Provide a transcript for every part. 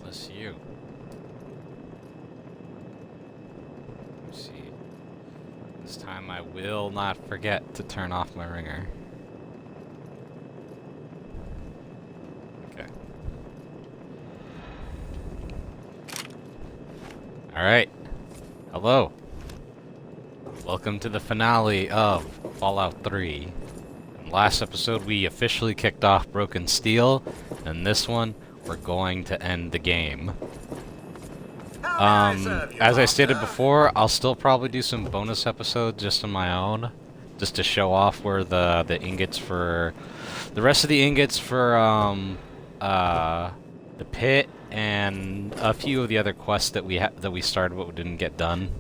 Relentless you. Let's see. This time I will not forget to turn off my ringer. Okay. Alright. Hello. Welcome to the finale of Fallout 3. In last episode we officially kicked off Broken Steel, and this one we're going to end the game. As I stated before, I'll still probably do some bonus episodes just on my own, just to show off where the ingots for the rest of the ingots for the pit and a few of the other quests that we started but we didn't get done.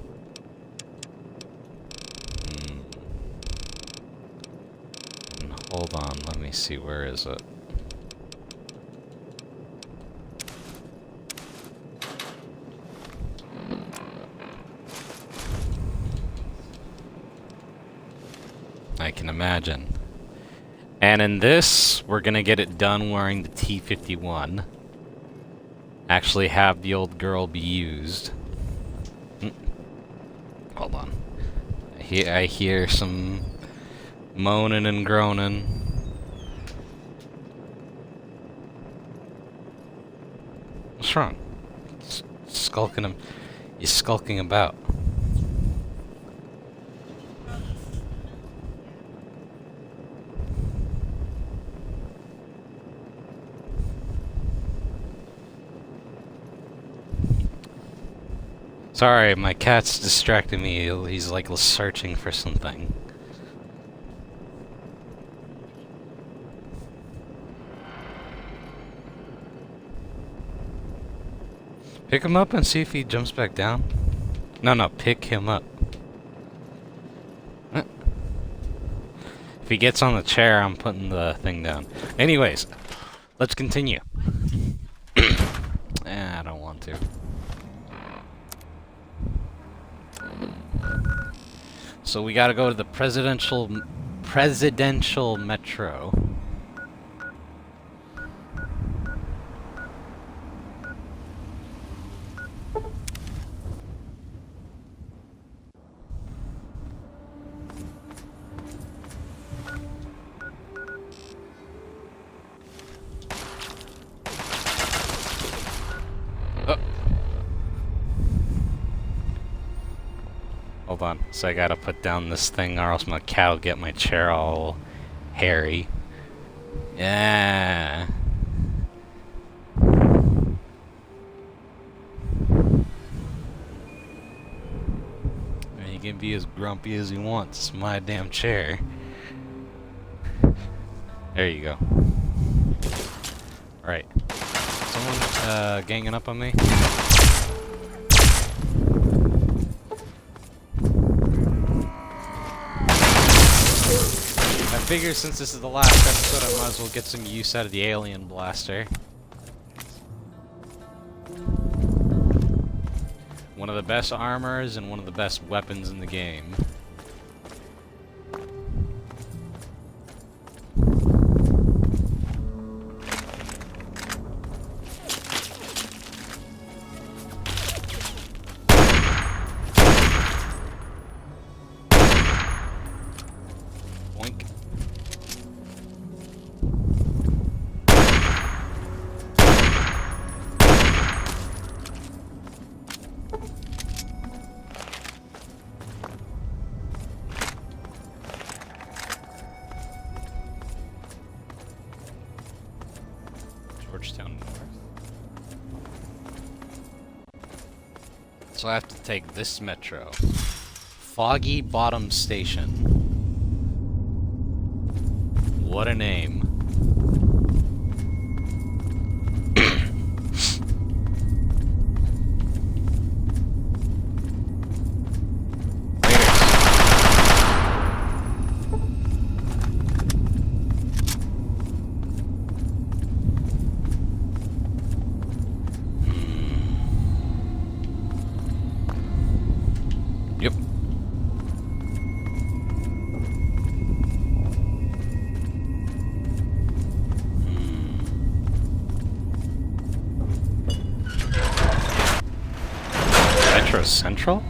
Hold on, let me see, where is it? I can imagine. And in this, we're gonna get it done wearing the T-51. Actually have the old girl be used. Hold on. I hear some moaning and groaning. What's wrong? You're skulking about. Sorry, my cat's distracting me. He's like searching for something. Pick him up and see if he jumps back down. No, pick him up. If he gets on the chair, I'm putting the thing down. Anyways, let's continue. I don't want to. So we gotta go to the presidential metro. Hold on, so I gotta put down this thing or else my cat will get my chair all hairy. Yeah. He can be as grumpy as he wants. It's my damn chair. There you go. Alright. Someone ganging up on me? I figure since this is the last episode, I might as well get some use out of the alien blaster. One of the best armors and one of the best weapons in the game. Boink. Georgetown North. So I have to take this metro. Foggy Bottom Station. What a name. Yep. central?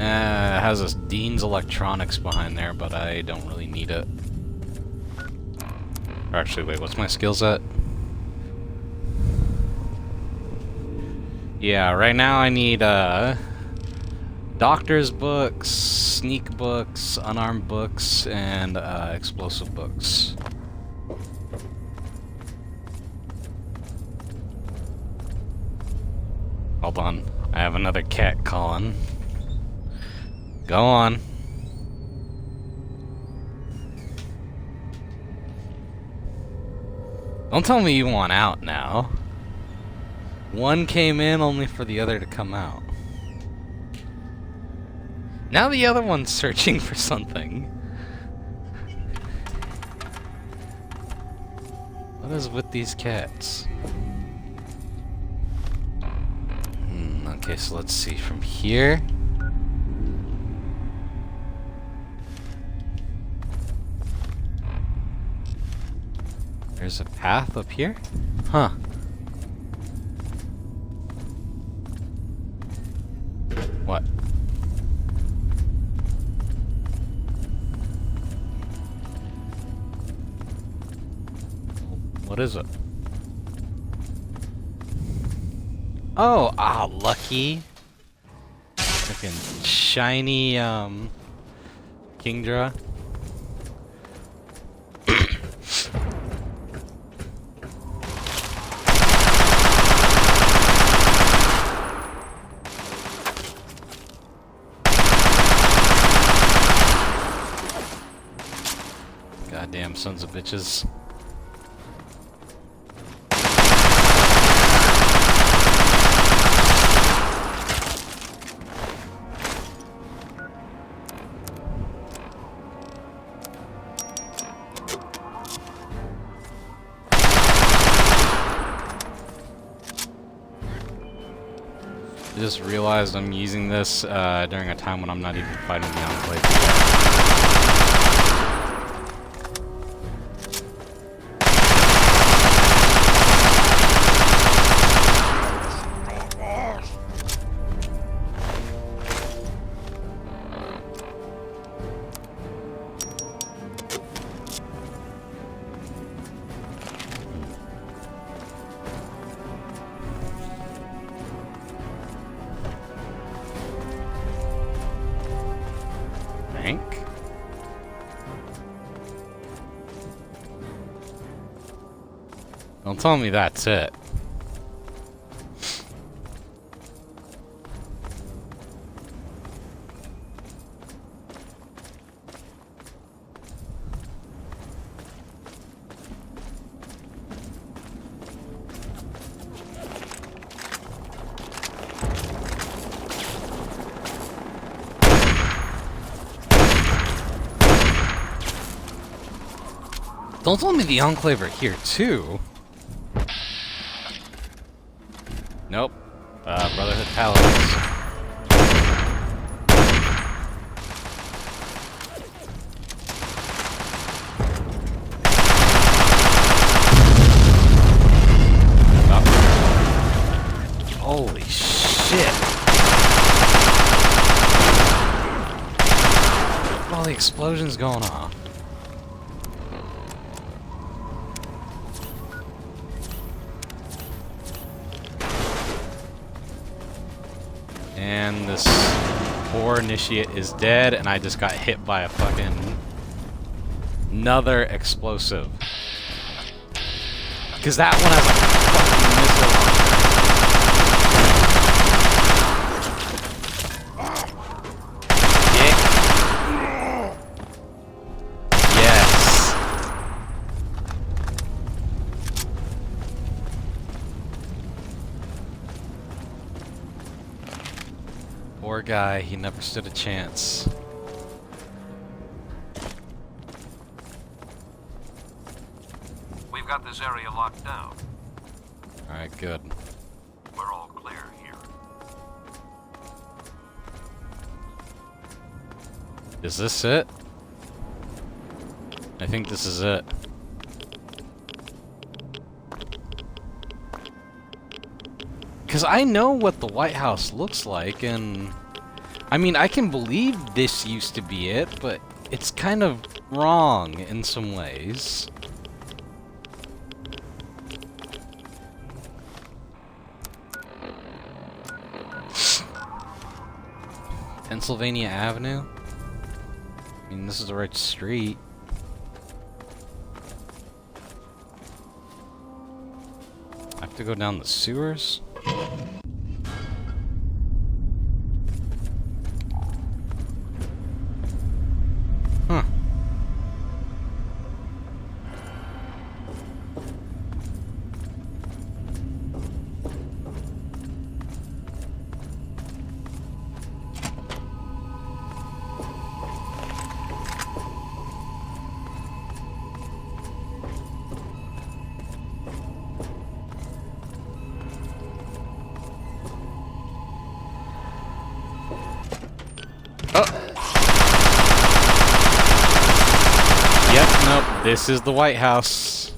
It has this Dean's Electronics behind there, but I don't really need it. Or actually, wait, what's my skills at? Yeah, right now I need, doctor's books, sneak books, unarmed books, and, explosive books. Hold on, I have another cat calling. Go on. Don't tell me you want out now. One came in only for the other to come out. Now the other one's searching for something. What is with these cats? Okay, so let's see from here. There's a path up here? Huh. What? What is it? Oh, lucky. Freaking shiny, Kingdra. Goddamn sons of bitches. I just realized I'm using this during a time when I'm not even fighting the Enclave. Don't tell me that's it. Don't tell me the Enclave are here too. Nope. Brotherhood Paladins. Oh. Holy shit. Look at all the explosions going on. And this poor initiate is dead, and I just got hit by a fucking another explosive. Because that one has a fucking missile launcher. Yes. Poor guy, he never stood a chance. We've got this area locked down. Alright, good. We're all clear here. Is this it? I think this is it. Because I know what the White House looks like, and... I mean, I can believe this used to be it, but it's kind of wrong in some ways. Pennsylvania Avenue? I mean, this is the right street. I have to go down the sewers? Huh. Yep, nope, this is the White House.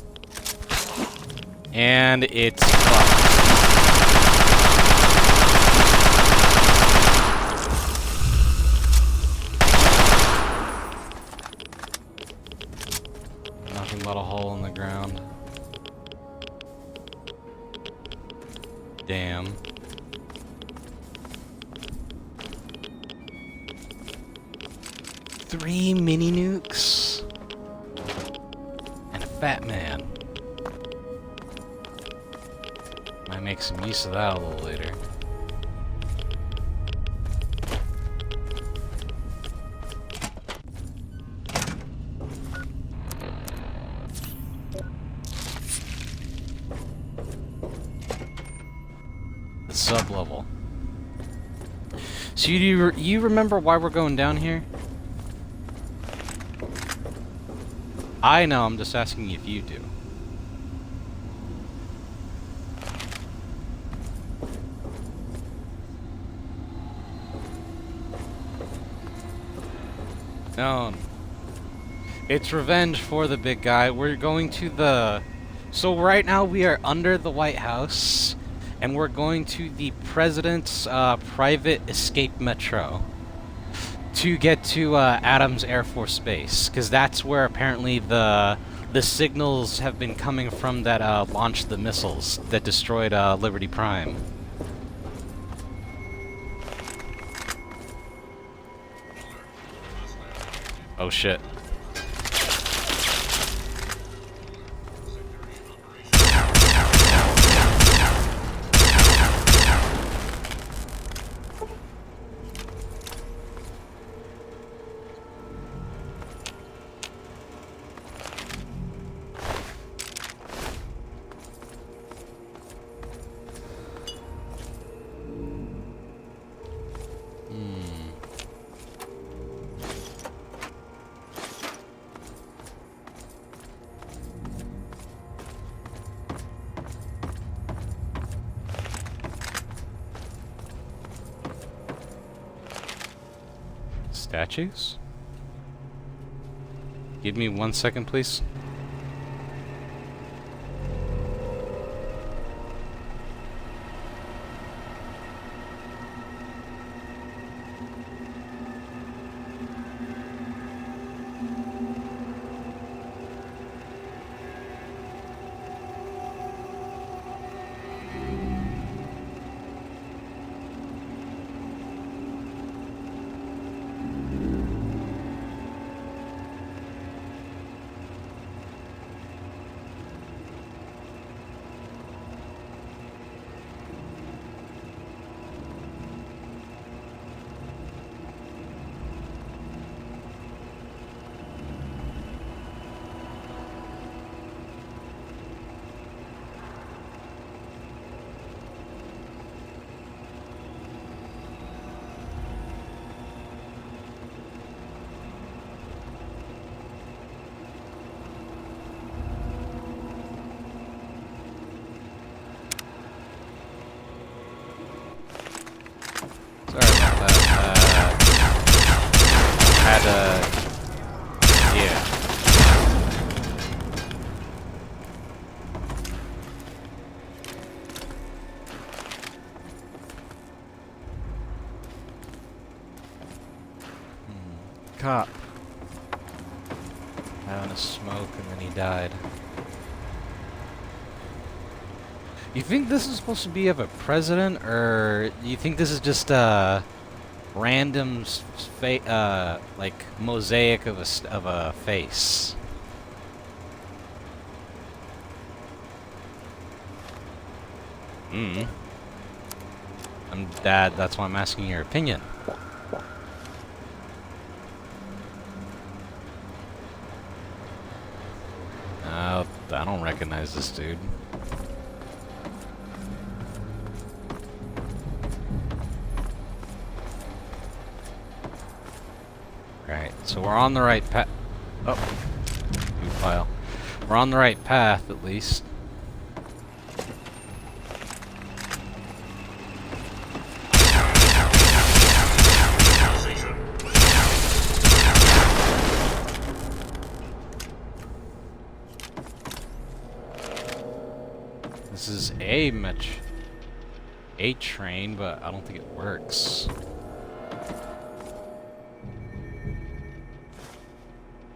And it's fucked. Nothing but a hole in the ground. Damn. Three mini nukes? And a fat man. Might make some use of that a little later. The sub-level. So you remember why we're going down here? I know, I'm just asking if you do. No. It's revenge for the big guy. We're going to the... So right now we are under the White House, and we're going to the President's private escape metro to get to Adams Air Force Base, because that's where apparently the signals have been coming from that launched the missiles that destroyed Liberty Prime. Oh shit. Statues? Give me 1 second, please. cop. Having a smoke and then he died. You think this is supposed to be of a president, or you think this is just a random, like mosaic of a face? Dad, that's why I'm asking your opinion. I don't recognize this dude. Right, so we're on the right path. Oh, new file. We're on the right path, at least. This is a train, but I don't think it works.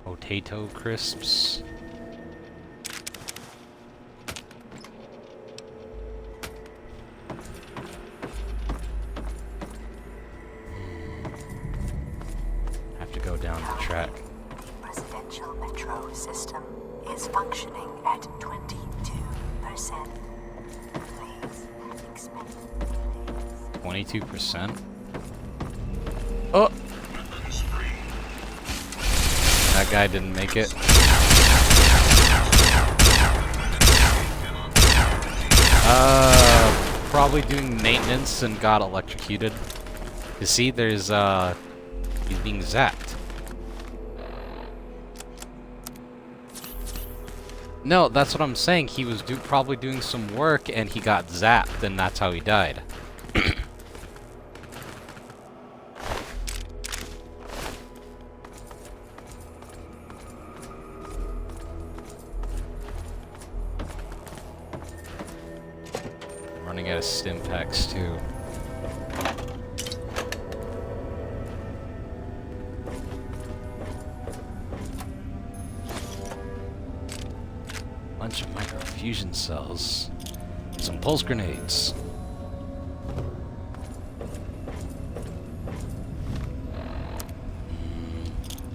Potato crisps. Have to go down the track. The residential metro system is functioning at 22%. Please expect delays. 22%? Oh! That guy didn't make it. Probably doing maintenance and got electrocuted. You see, there's, he's being zapped. No, that's what I'm saying. He was probably doing some work and he got zapped, and that's how he died. Running out of stim packs too. Bunch of microfusion cells. Some pulse grenades.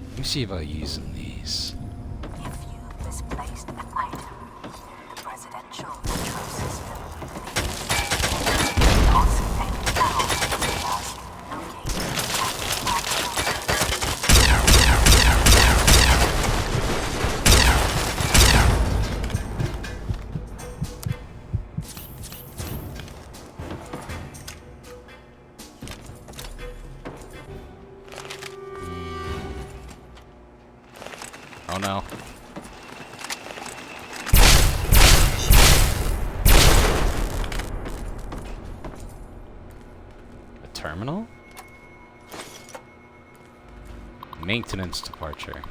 Let me see about using these. if you misplaced an item in the residential metro system. Lost and found areas Oh no. A terminal? Maintenance departure.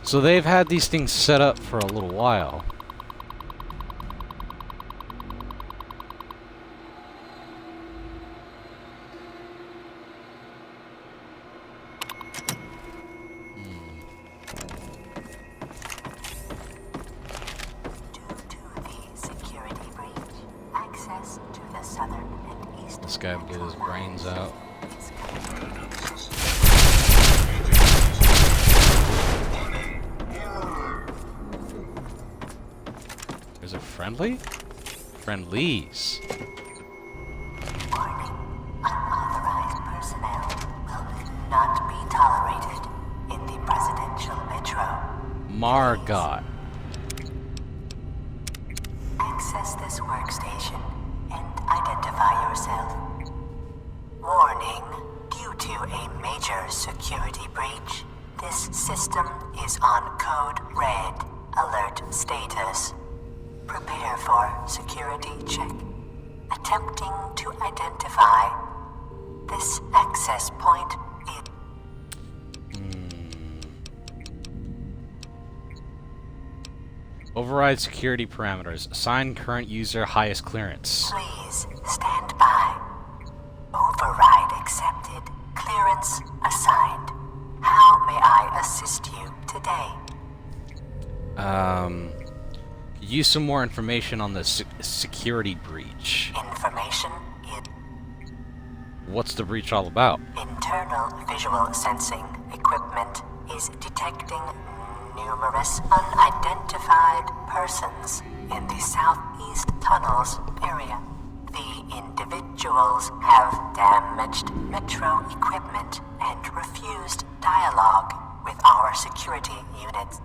So they've had these things set up for a little while. This guy blew his brains out. There's a friendly? Friendlies. Warning. Unauthorized personnel will not be tolerated in the presidential metro. Margot. Access this workstation and identify yourself. Warning. Due to a major security breach, this system is on code red. Alert status. Prepare for security check. Attempting to identify this access point is... Override security parameters. Assign current user highest clearance. Please stand by. Override accepted. Clearance assigned. How may I assist you today? Use some more information on the security breach. Information in What's the breach all about? internal visual sensing equipment is detecting numerous unidentified persons in the southeast tunnels area. The individuals have damaged metro equipment and refused dialogue with our security units.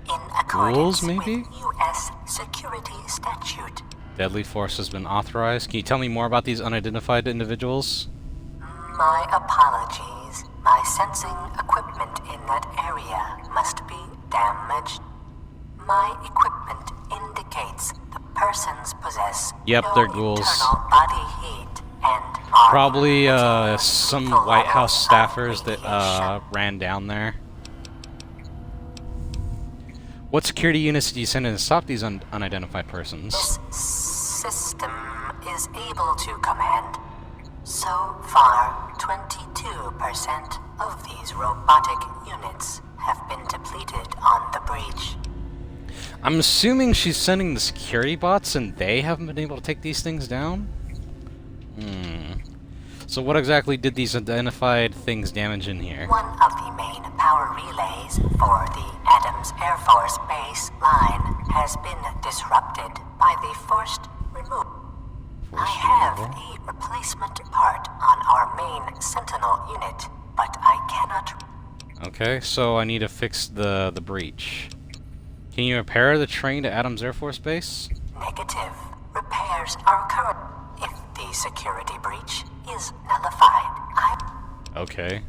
In accordance maybe? with U.S. security statute, Deadly force has been authorized. Can you tell me more about these unidentified individuals? my apologies. My sensing equipment in that area must be damaged. My equipment indicates the persons possess Yep, no they're ghouls. internal body heat and are Probably immune to some lethal White House levels of staffers that radiation. ran down there. What security units did you send in to stop these unidentified persons? This system is able to command. So far, 22% of these robotic units have been depleted on the breach. I'm assuming she's sending the security bots and they haven't been able to take these things down? So what exactly did these identified things damage in here? One of the main power relays for the Adams Air Force Base line has been disrupted by the forced removal. I have a replacement part on our main Sentinel unit, but I cannot. Okay, so I need to fix the breach. Can you repair the train to Adams Air Force Base? Negative. Repairs are current. If the security breach is nullified, Okay.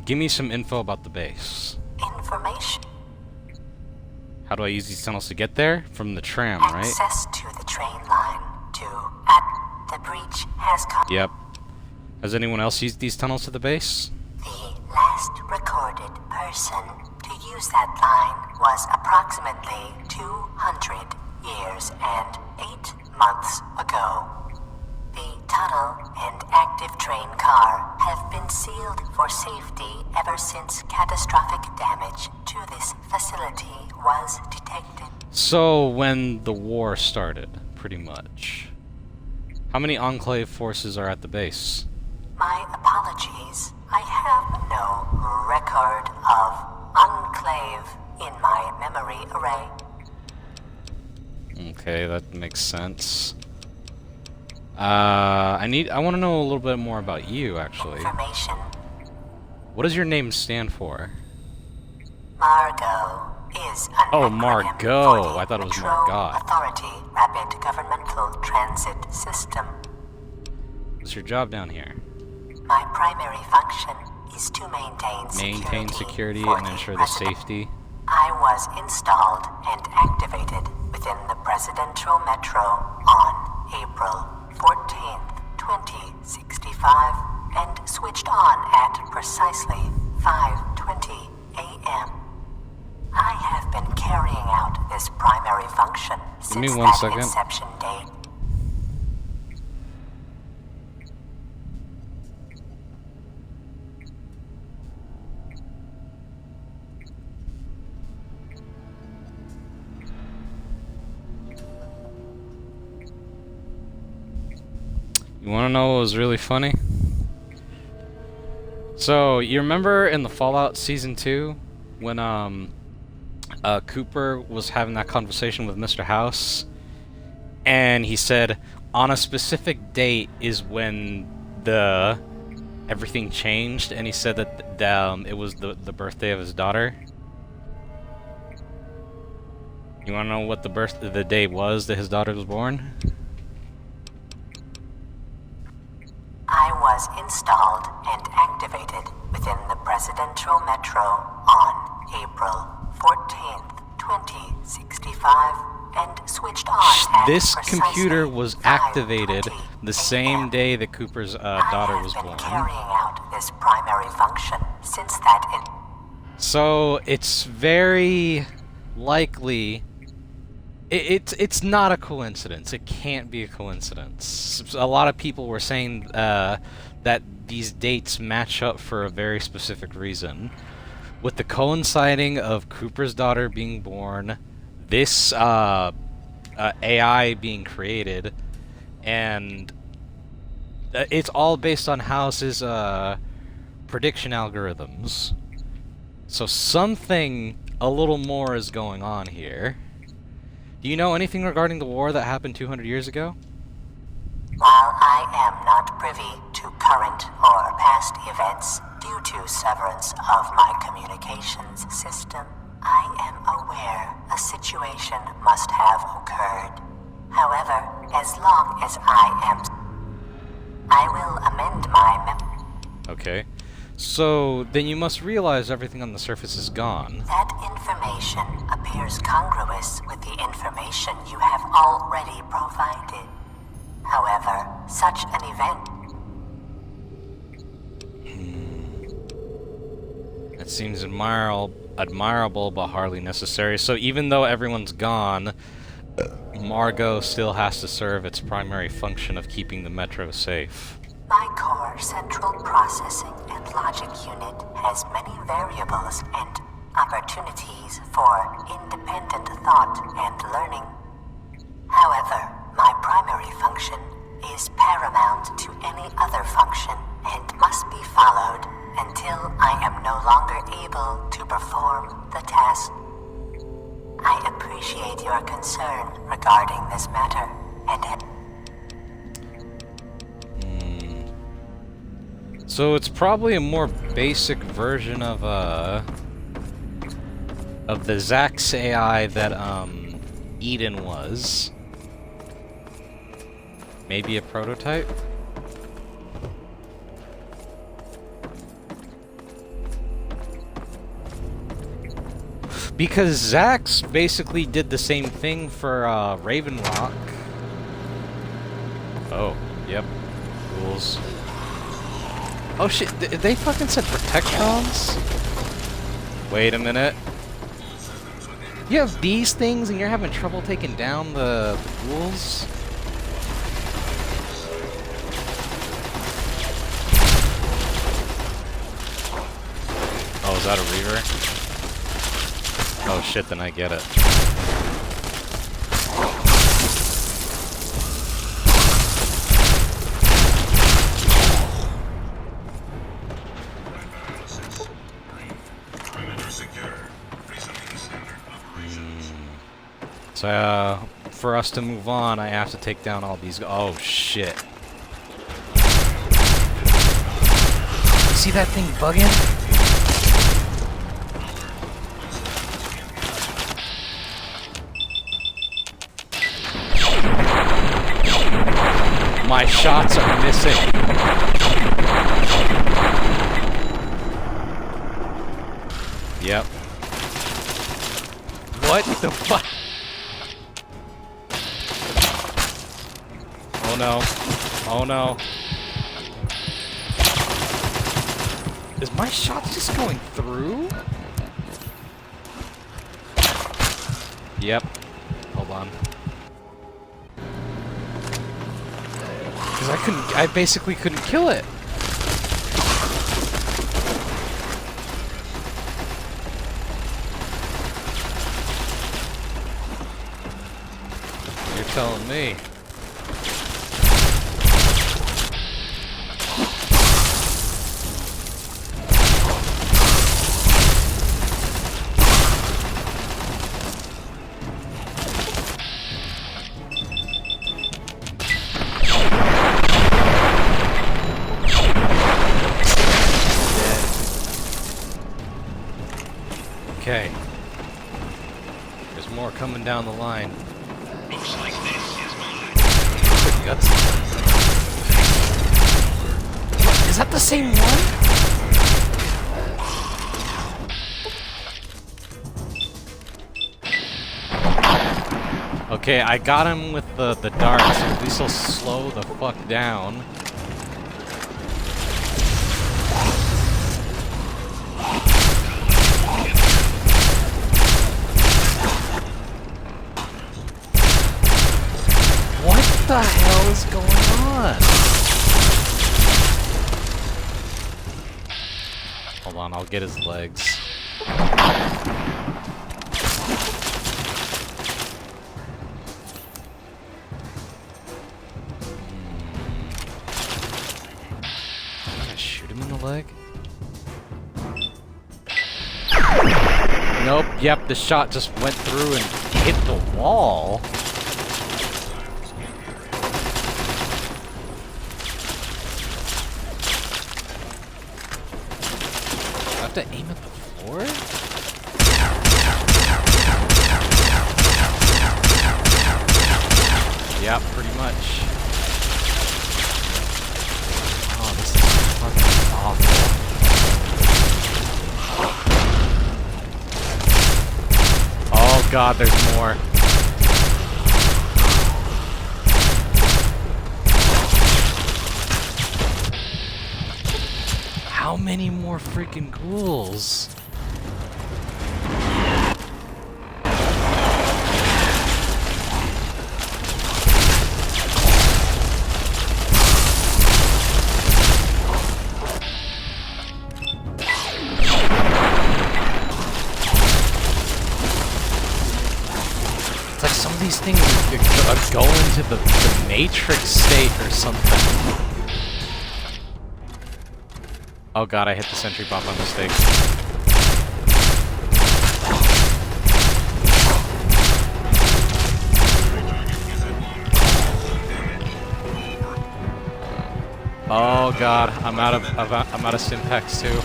Give me some info about the base. information. How do I use these tunnels to get there? From the tram, right? Access to the train line to at the breach has come. Yep. Has anyone else used these tunnels to the base? The last recorded person to use that line was approximately 200 years and 8 months ago. The tunnel and active train car have been sealed for safety ever since catastrophic damage to this facility was detected. So, when the war started, pretty much. How many Enclave forces are at the base? My apologies. I have no record of Enclave in my memory array. Okay, that makes sense. I want to know a little bit more about you, actually. Information. What does your name stand for? Margot is an Oh, acronym Margot. for the I thought it was Metro Margot. Authority Rapid Governmental Transit System. What's your job down here? My primary function is to maintain Security for and the ensure the president. safety. I was installed and activated within the Presidential Metro on April 14th, 2065, and switched on at precisely 5:20 a.m. I have been carrying out this primary function Give me since one that second. inception date. You want to know what was really funny? So, you remember in the Fallout Season 2 when Cooper was having that conversation with Mr. House and he said on a specific date is when everything changed, and he said that it was the birthday of his daughter? You want to know what the day was that his daughter was born? I was installed and activated within the Presidential Metro on April 14th, 2065, and switched on at This precisely computer was activated 5:20 the same a.m. day that Cooper's daughter was I have born. been carrying out this primary function since that So it's very likely. It's not a coincidence. It can't be a coincidence. A lot of people were saying that these dates match up for a very specific reason. With the coinciding of Cooper's daughter being born, this AI being created, and it's all based on House's prediction algorithms. So something a little more is going on here. Do you know anything regarding the war that happened 200 years ago? While I am not privy to current or past events due to severance of my communications system, I am aware a situation must have occurred. However, as long as I will amend my Okay. So, then you must realize everything on the surface is gone. That information appears congruous with the information you have already provided. However, such an event... It seems admirable, but hardly necessary. So even though everyone's gone, Margot still has to serve its primary function of keeping the Metro safe. My core central processing and logic unit has many variables and opportunities for independent thought and learning. However, my primary function is paramount to any other function and must be followed until I am no longer able to perform the task. I appreciate your concern regarding this matter, and So it's probably a more basic version of the Zax AI that Eden was. Maybe a prototype? Because Zax basically did the same thing for Raven Rock. Oh, yep. Rules. Oh shit, they fucking said Protectrons? Wait a minute. You have these things and you're having trouble taking down the ghouls? Oh, is that a Reaver? Oh shit, then I get it. So, for us to move on, I have to take down all these. Oh shit! See that thing bugging? My shots are missing. Yep. What the fuck? Oh no. Oh no. Is my shot just going through? Yep. Hold on. Because I basically couldn't kill it. You're telling me. Okay. There's more coming down the line. Looks like this is mine. Guts. What? Is that the same one? Okay, I got him with the darts. At least he'll slow the fuck down. Hold on, I'll get his legs. Did I shoot him in the leg? Nope, yep, the shot just went through and hit the wall. I have to aim at the floor? Yeah, pretty much. Oh, this is fucking awful. Oh god, there's more. How many more freaking ghouls? It's like some of these things go into the Matrix state or something. Oh god, I hit the sentry bomb by mistake. Oh god, I'm out of Stimpaks too.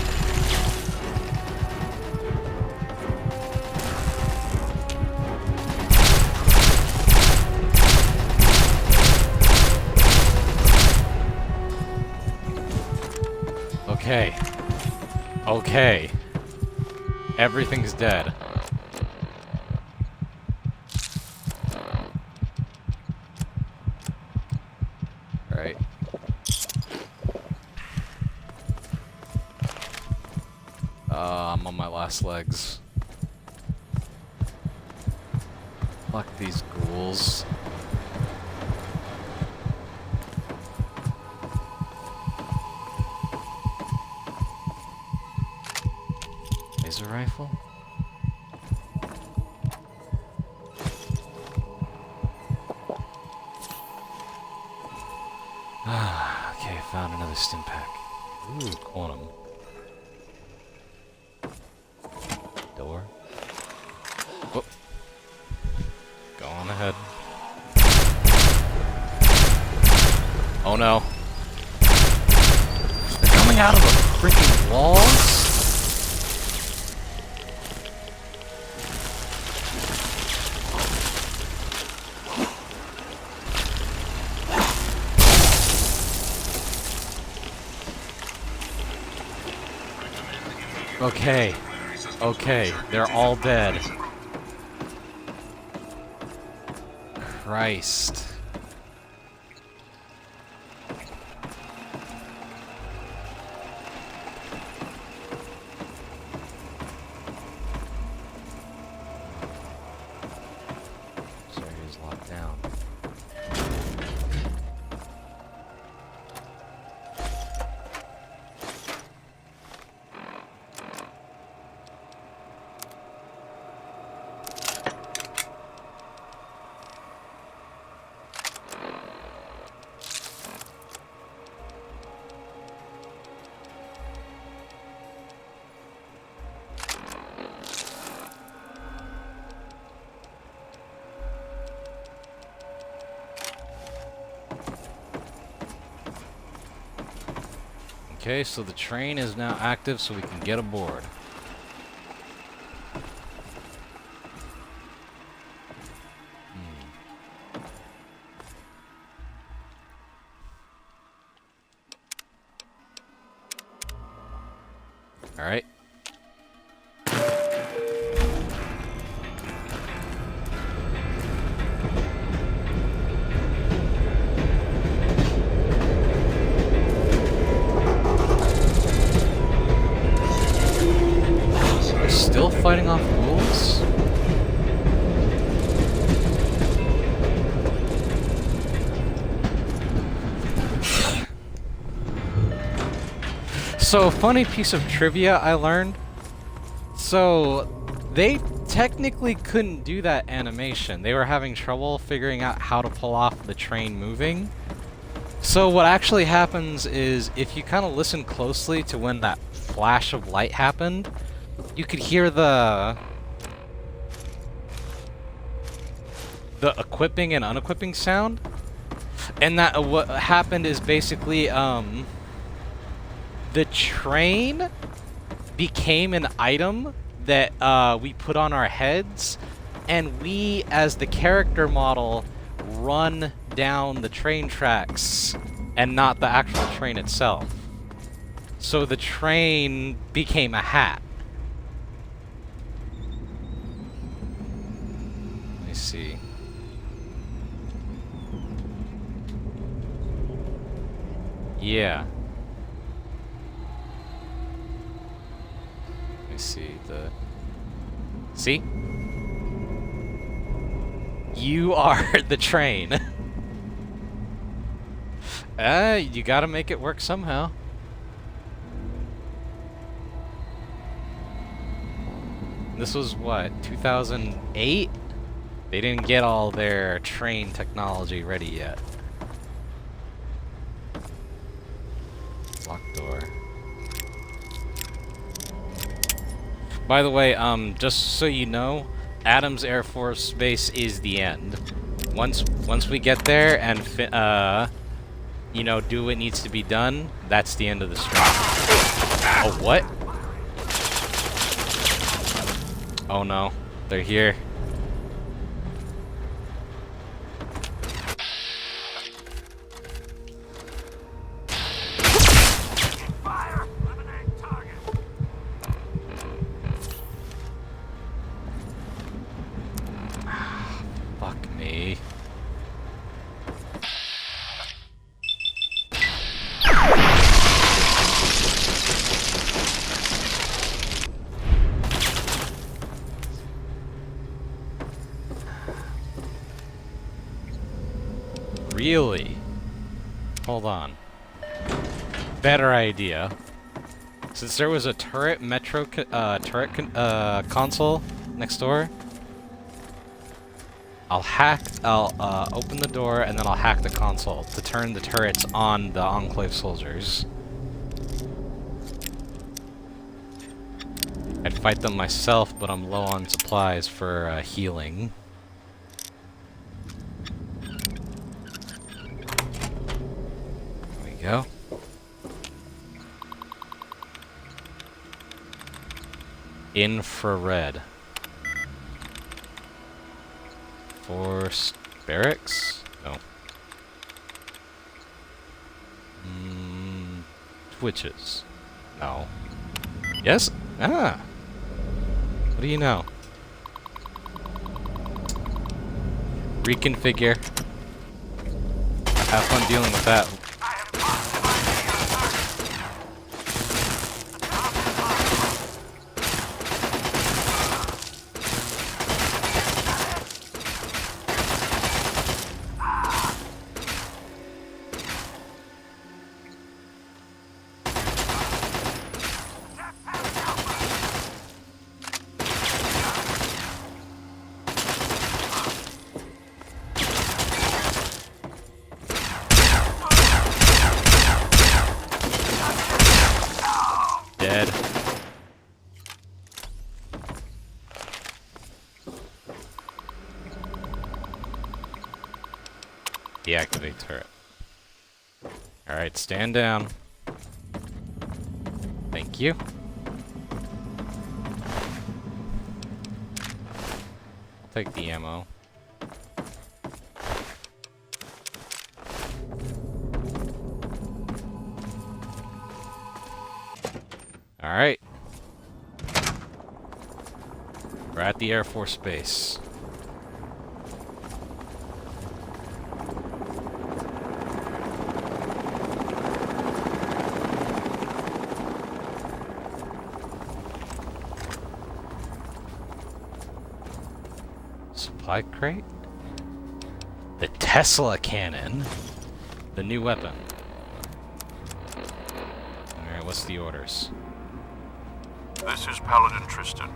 Okay. Okay. Everything's dead. Right. I'm on my last legs. Fuck these ghouls. Laser rifle? Okay, found another Stimpak. Ooh, quantum. Door. Whoop. Go on ahead. Oh no. They're coming out of the freaking walls? Okay. Okay, they're all dead. Christ. This area is locked down. Okay, so the train is now active, so we can get aboard. All right. Still fighting off ghouls? So, funny piece of trivia I learned. So, they technically couldn't do that animation. They were having trouble figuring out how to pull off the train moving. So what actually happens is, if you kind of listen closely to when that flash of light happened, you could hear the equipping and unequipping sound. And that what happened is basically the train became an item that we put on our heads, and we, as the character model, run down the train tracks and not the actual train itself. So the train became a hat. Let me see. Yeah. Let me see the... See? You are the train. You gotta make it work somehow. This was what, 2008? They didn't get all their train technology ready yet. Locked door. By the way, just so you know, Adams Air Force Base is the end. Once we get there and you know, do what needs to be done, that's the end of the stream. Oh, what? Oh no, they're here. Fuck me. Really? Hold on. Better idea. Since there was a turret console next door, I'll open the door and then I'll hack the console to turn the turrets on the Enclave soldiers. I'd fight them myself, but I'm low on supplies for healing. There we go. Infrared. Forced barracks? No. Twitches? No. Yes? Ah! What do you know? Reconfigure. Have fun dealing with that. Dead. Deactivate turret. Alright, stand down. Thank you. I'll take the ammo. Alright. We're at the Air Force Base. Supply crate? The Tesla cannon. The new weapon. Alright, what's the orders? This is Paladin Tristan.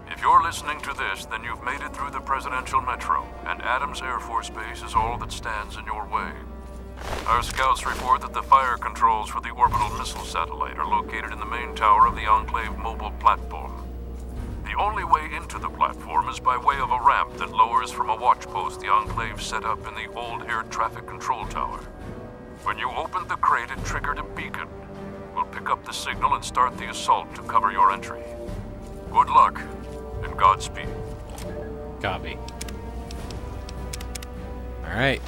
If you're listening to this, then you've made it through the Presidential Metro, and Adams Air Force Base is all that stands in your way. Our scouts report that the fire controls for the orbital missile satellite are located in the main tower of the Enclave mobile platform. The only way into the platform is by way of a ramp that lowers from a watch post the Enclave set up in the old air traffic control tower. When you opened the crate, it triggered a beacon. We'll pick up the signal and start the assault to cover your entry. Good luck, and Godspeed. Copy. Alright.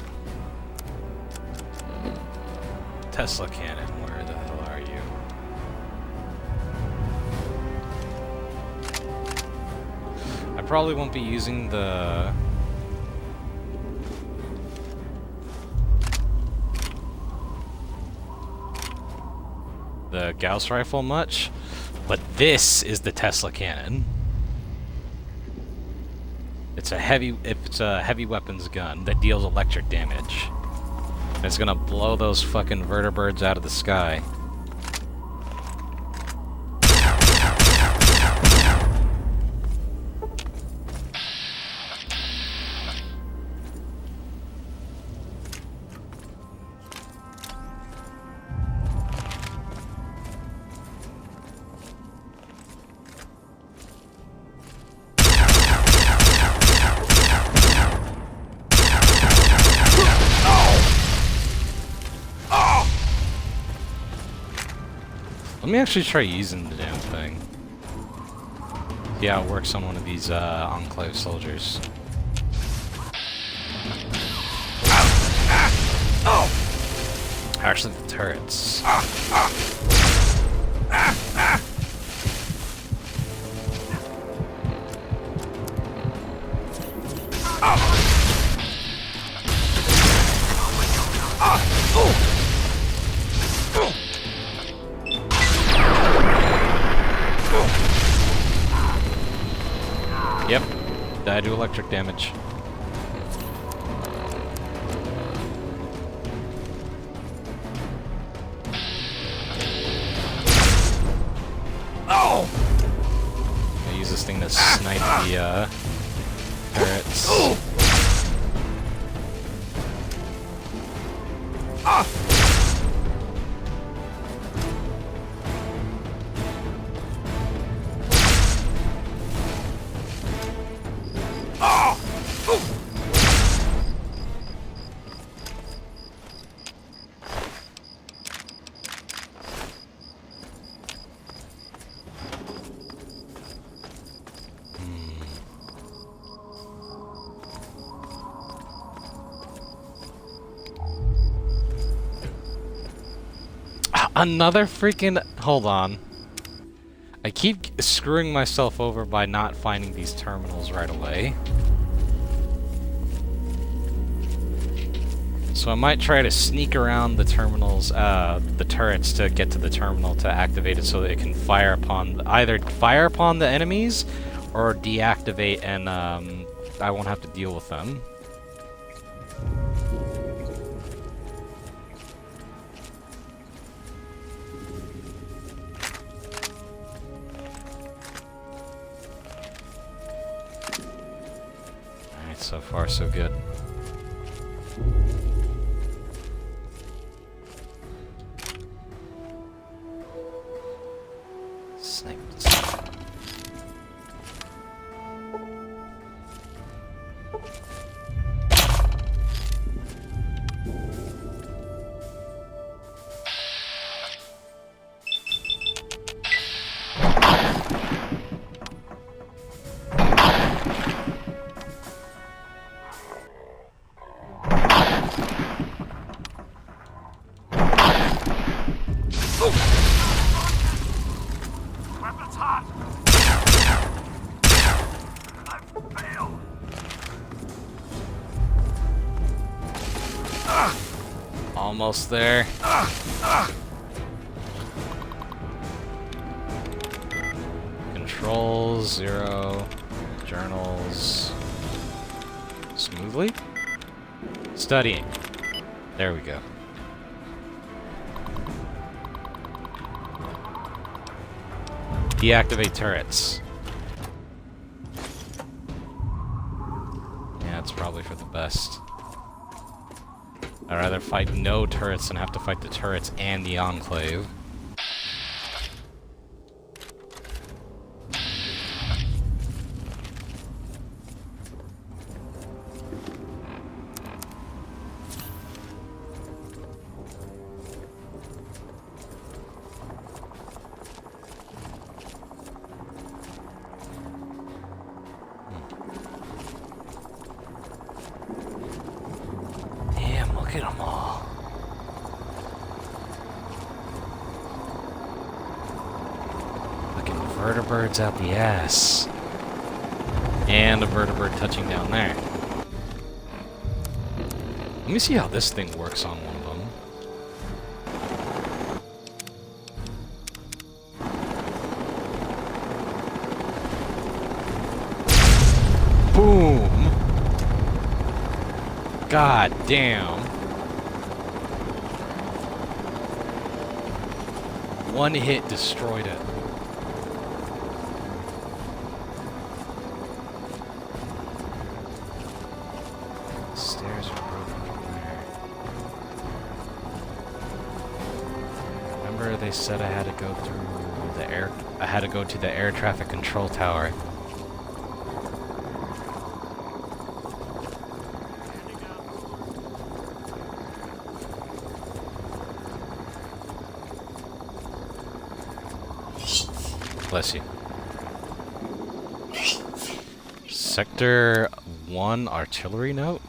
Tesla cannon, where the hell are you? I probably won't be using the Gauss rifle much, but this is the Tesla cannon. It's a heavy weapons gun that deals electric damage. It's gonna blow those fucking vertibirds out of the sky. Let me actually try using the damn thing. Yeah, it works on one of these Enclave soldiers. Actually, the turrets. Yep, I do electric damage. Oh! I use this thing to snipe the turrets. Another freaking... Hold on. I keep screwing myself over by not finding these terminals right away. So I might try to sneak around the terminals, the turrets to get to the terminal to activate it so that it can fire upon... either fire upon the enemies or deactivate and I won't have to deal with them. So far, so good. Sniped. Almost there. Controls, 0. Journals. Smoothly? Studying. There we go. Deactivate turrets. Yeah, it's probably for the best. I'd rather fight no turrets than have to fight the turrets and the Enclave. Damn, look at them all. Fucking vertibirds out the ass. And a vertibird touching down there. Let me see how this thing works on one of them. Boom! God damn. One hit destroyed it. Stairs are broken from there. Remember they said I had to go through the air... I had to go to the air traffic control tower. Bless you. Sector 1 artillery note?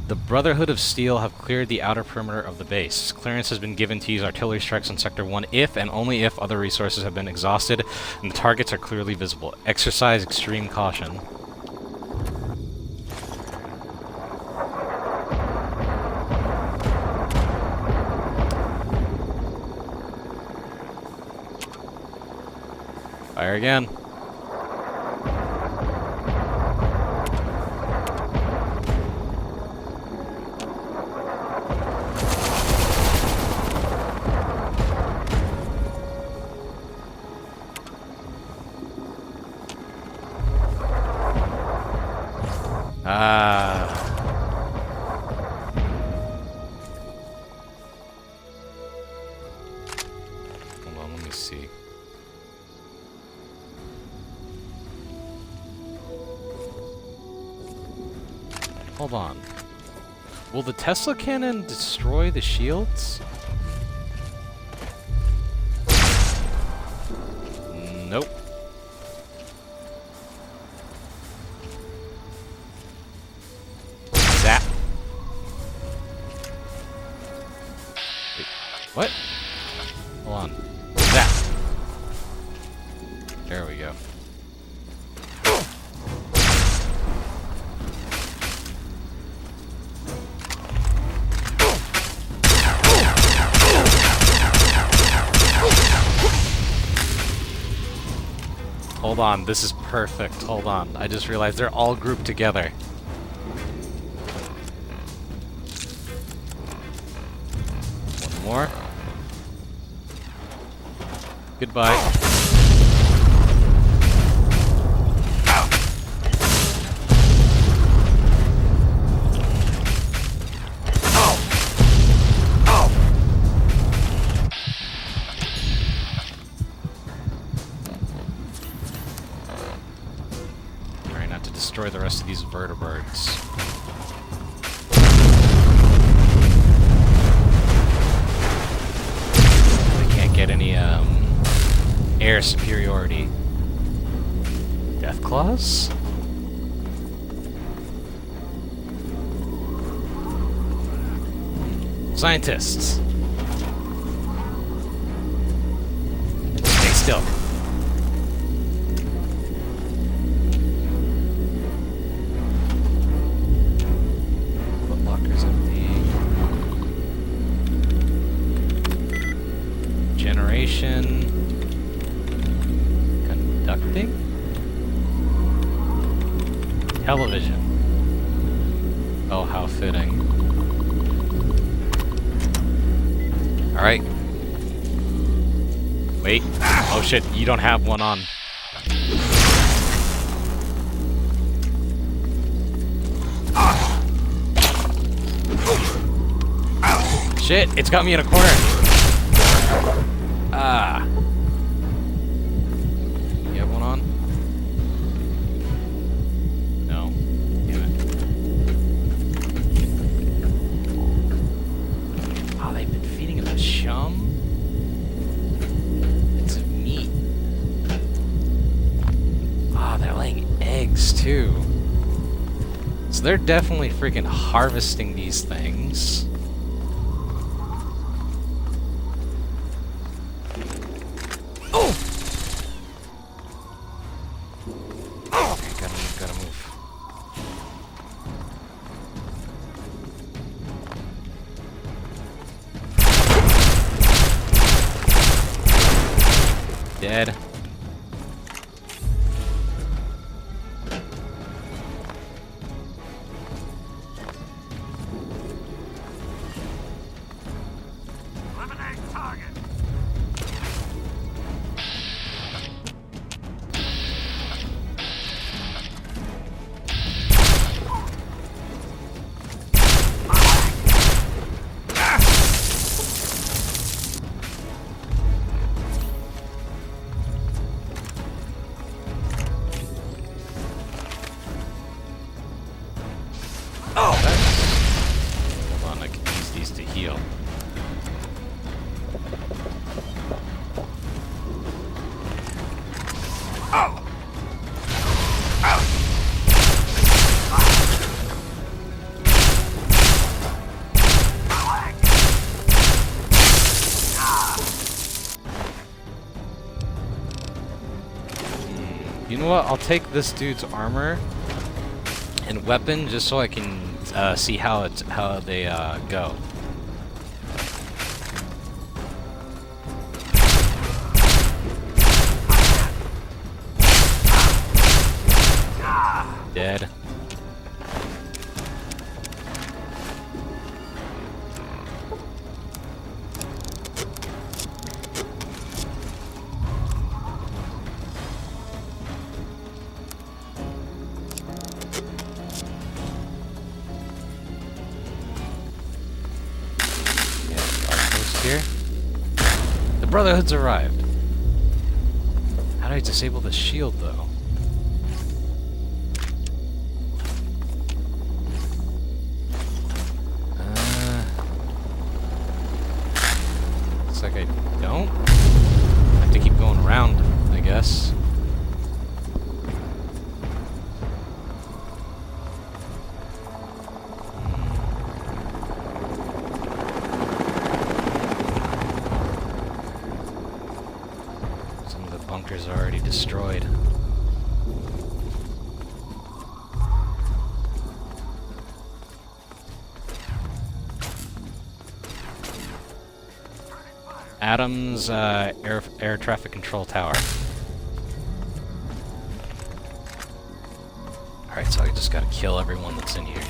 The Brotherhood of Steel have cleared the outer perimeter of the base. Clearance has been given to use artillery strikes on Sector 1 if and only if other resources have been exhausted and the targets are clearly visible. Exercise extreme caution. Fire again. Hold on, let me see. Hold on. Will the Tesla cannon destroy the shields? Nope. Zap. Wait, what? Hold on. Zap. There we go. Hold on, this is perfect. Hold on. I just realized they're all grouped together. One more. Goodbye. Destroy the rest of these vertibirds. They can't get any air superiority. Death claws? Scientists. Stay still. Conducting? Television. Oh, how fitting. Alright. Wait. Oh shit, you don't have one on. Shit, it's got me in a corner. Ah. You have one on? No. Damn it. Oh, they've been feeding him the chum? It's meat. Ah, they're laying eggs too. So they're definitely freaking harvesting these things. Gotta move. Dead. Eliminate target. Oh, that's... Hold on, I can use these to heal. Oh! You know what? I'll take this dude's armor and weapon just so I can see how they go. Dead. Here. The Brotherhood's arrived. How do I disable the shield, though? Looks like I don't. I have to keep going around, I guess. Bunkers are already destroyed. Adams air traffic control tower. Alright, so I just gotta kill everyone that's in here.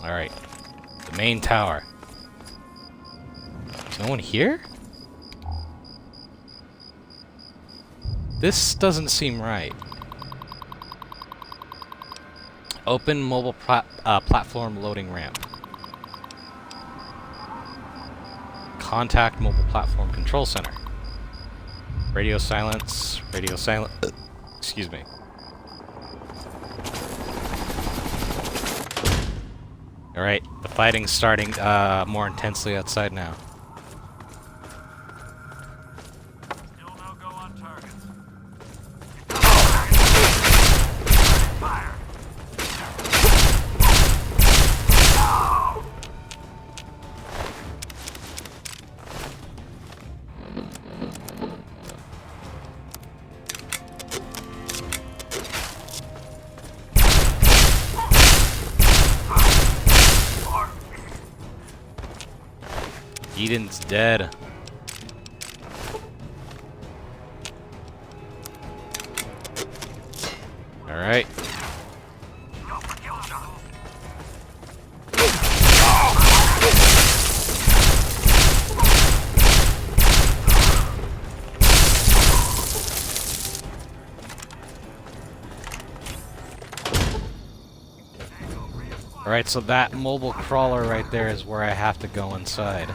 Alright. The main tower. Is no one here? This doesn't seem right. Open mobile platform loading ramp. Contact mobile platform control center. Radio silence. Radio silent. Excuse me. Alright, the fighting's starting more intensely outside now. Eden's dead. Alright. Alright, so that mobile crawler right there is where I have to go inside.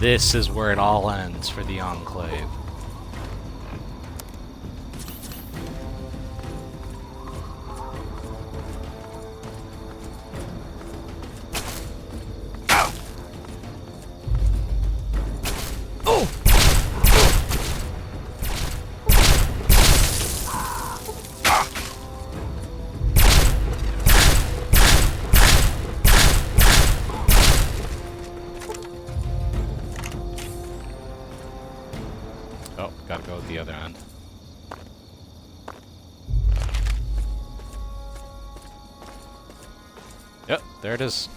This is where it all ends for the Enclave. Oh, gotta go at the other end. Yep, there it is.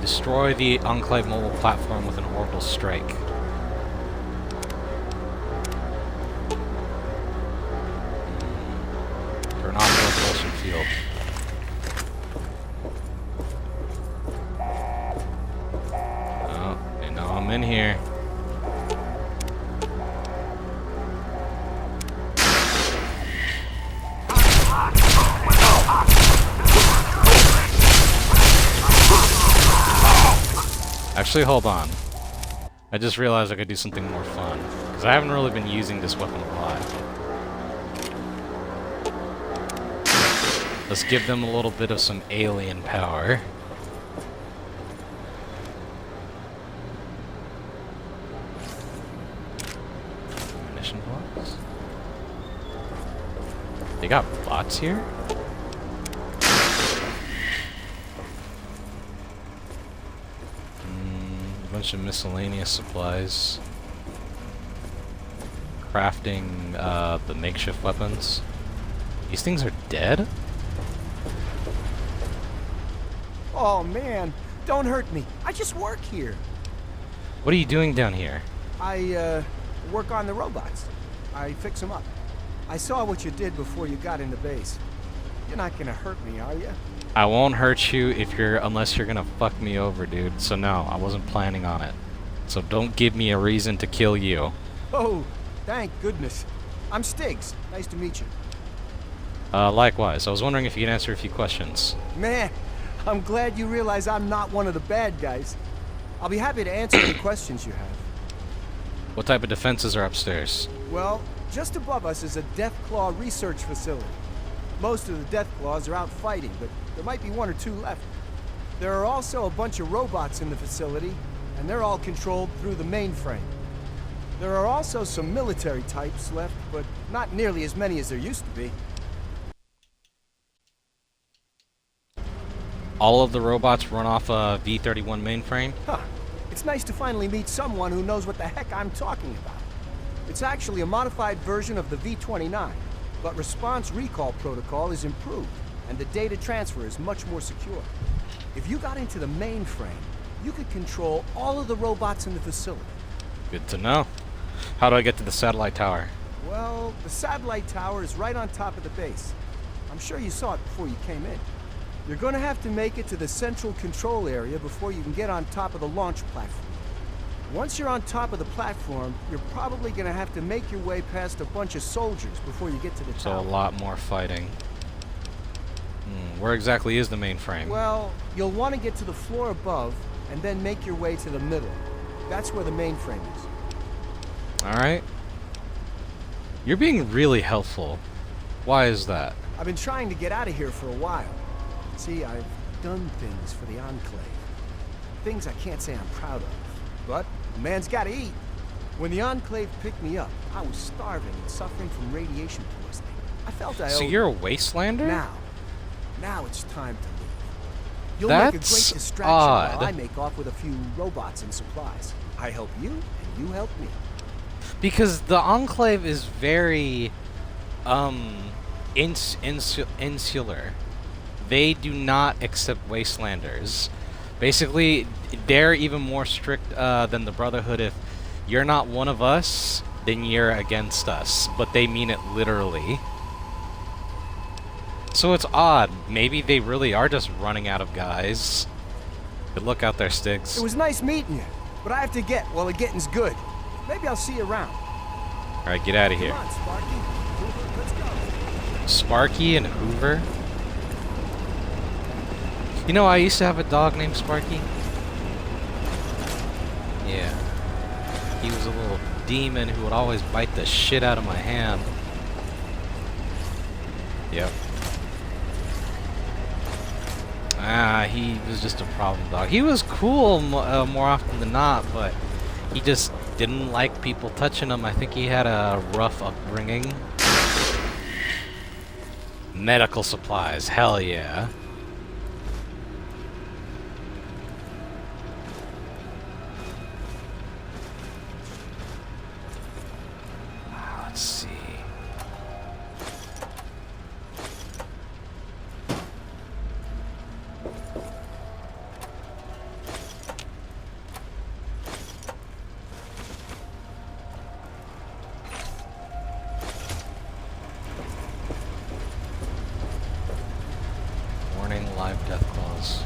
Destroy the Enclave mobile platform with an orbital strike. Turn on the repulsion field. Oh, they know I'm in here. Actually, hold on. I just realized I could do something more fun. Because I haven't really been using this weapon a lot. Let's give them a little bit of some alien power. Munition blocks? They got bots here? Bunch of miscellaneous supplies. Crafting the makeshift weapons. These things are dead? Oh man, don't hurt me. I just work here. What are you doing down here? I work on the robots. I fix them up. I saw what you did before you got into base. You're not gonna hurt me, are you? I won't hurt you unless you're gonna fuck me over, dude. So no, I wasn't planning on it. So don't give me a reason to kill you. Oh, thank goodness. I'm Stiggs. Nice to meet you. Likewise. I was wondering if you could answer a few questions. Man, I'm glad you realize I'm not one of the bad guys. I'll be happy to answer any questions you have. What type of defenses are upstairs? Well, just above us is a Deathclaw research facility. Most of the Deathclaws are out fighting, but there might be one or two left. There are also a bunch of robots in the facility, and they're all controlled through the mainframe. There are also some military types left, but not nearly as many as there used to be. All of the robots run off a V-31 mainframe? Huh. It's nice to finally meet someone who knows what the heck I'm talking about. It's actually a modified version of the V-29, but response recall protocol is improved, and the data transfer is much more secure. If you got into the mainframe, you could control all of the robots in the facility. Good to know. How do I get to the satellite tower? Well, the satellite tower is right on top of the base. I'm sure you saw it before you came in. You're going to have to make it to the central control area before you can get on top of the launch platform. Once you're on top of the platform, you're probably going to have to make your way past a bunch of soldiers before you get to the tower. So a lot more fighting. Where exactly is the mainframe? Well, you'll want to get to the floor above, and then make your way to the middle. That's where the mainframe is. Alright. You're being really helpful. Why is that? I've been trying to get out of here for a while. See, I've done things for the Enclave. Things I can't say I'm proud of. But a man's gotta eat. When the Enclave picked me up, I was starving and suffering from radiation poisoning. I felt I So owed you're a wastelander? Now it's time to leave. You'll That's make a great distraction odd. while I make off with a few robots and supplies. I help you, and you help me. Because the Enclave is very, insular. They do not accept wastelanders. Basically, they're even more strict than the Brotherhood. If you're not one of us, then you're against us. But they mean it literally. So it's odd. Maybe they really are just running out of guys. Good luck out there, Stiggs. It was nice meeting you, but I have to get while the getting's good. Maybe I'll see you around. Alright, get out of here. Come on, Sparky. Let's go. Sparky and Hoover? You know, I used to have a dog named Sparky. Yeah. He was a little demon who would always bite the shit out of my hand. Yep. He was just a problem dog. He was cool more often than not, but he just didn't like people touching him. I think he had a rough upbringing. Medical supplies, hell yeah. Let's see. Warning, live death claws.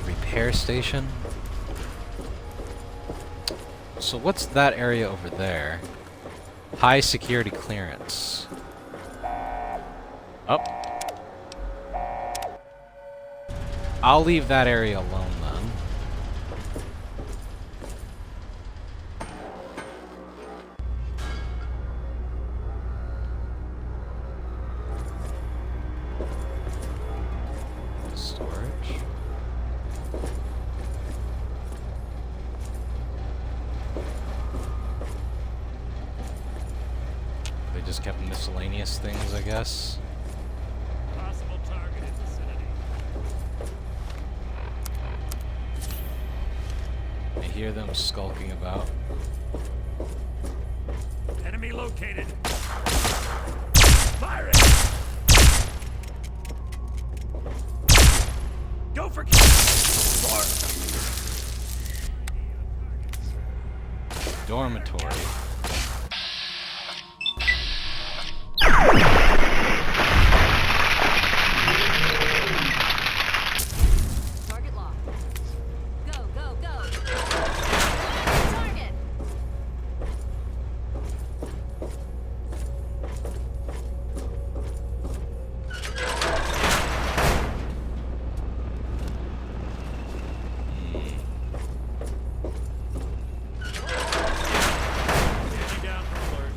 Repair station. So what's that area over there? High security clearance. Oh. I'll leave that area alone then. Storage. They just kept miscellaneous things, I guess. Possible target in vicinity. I hear them skulking about. Enemy located. Firing. Go for kill. Dormitory. Target locked. Go, go, go. Target. Standing down for alert.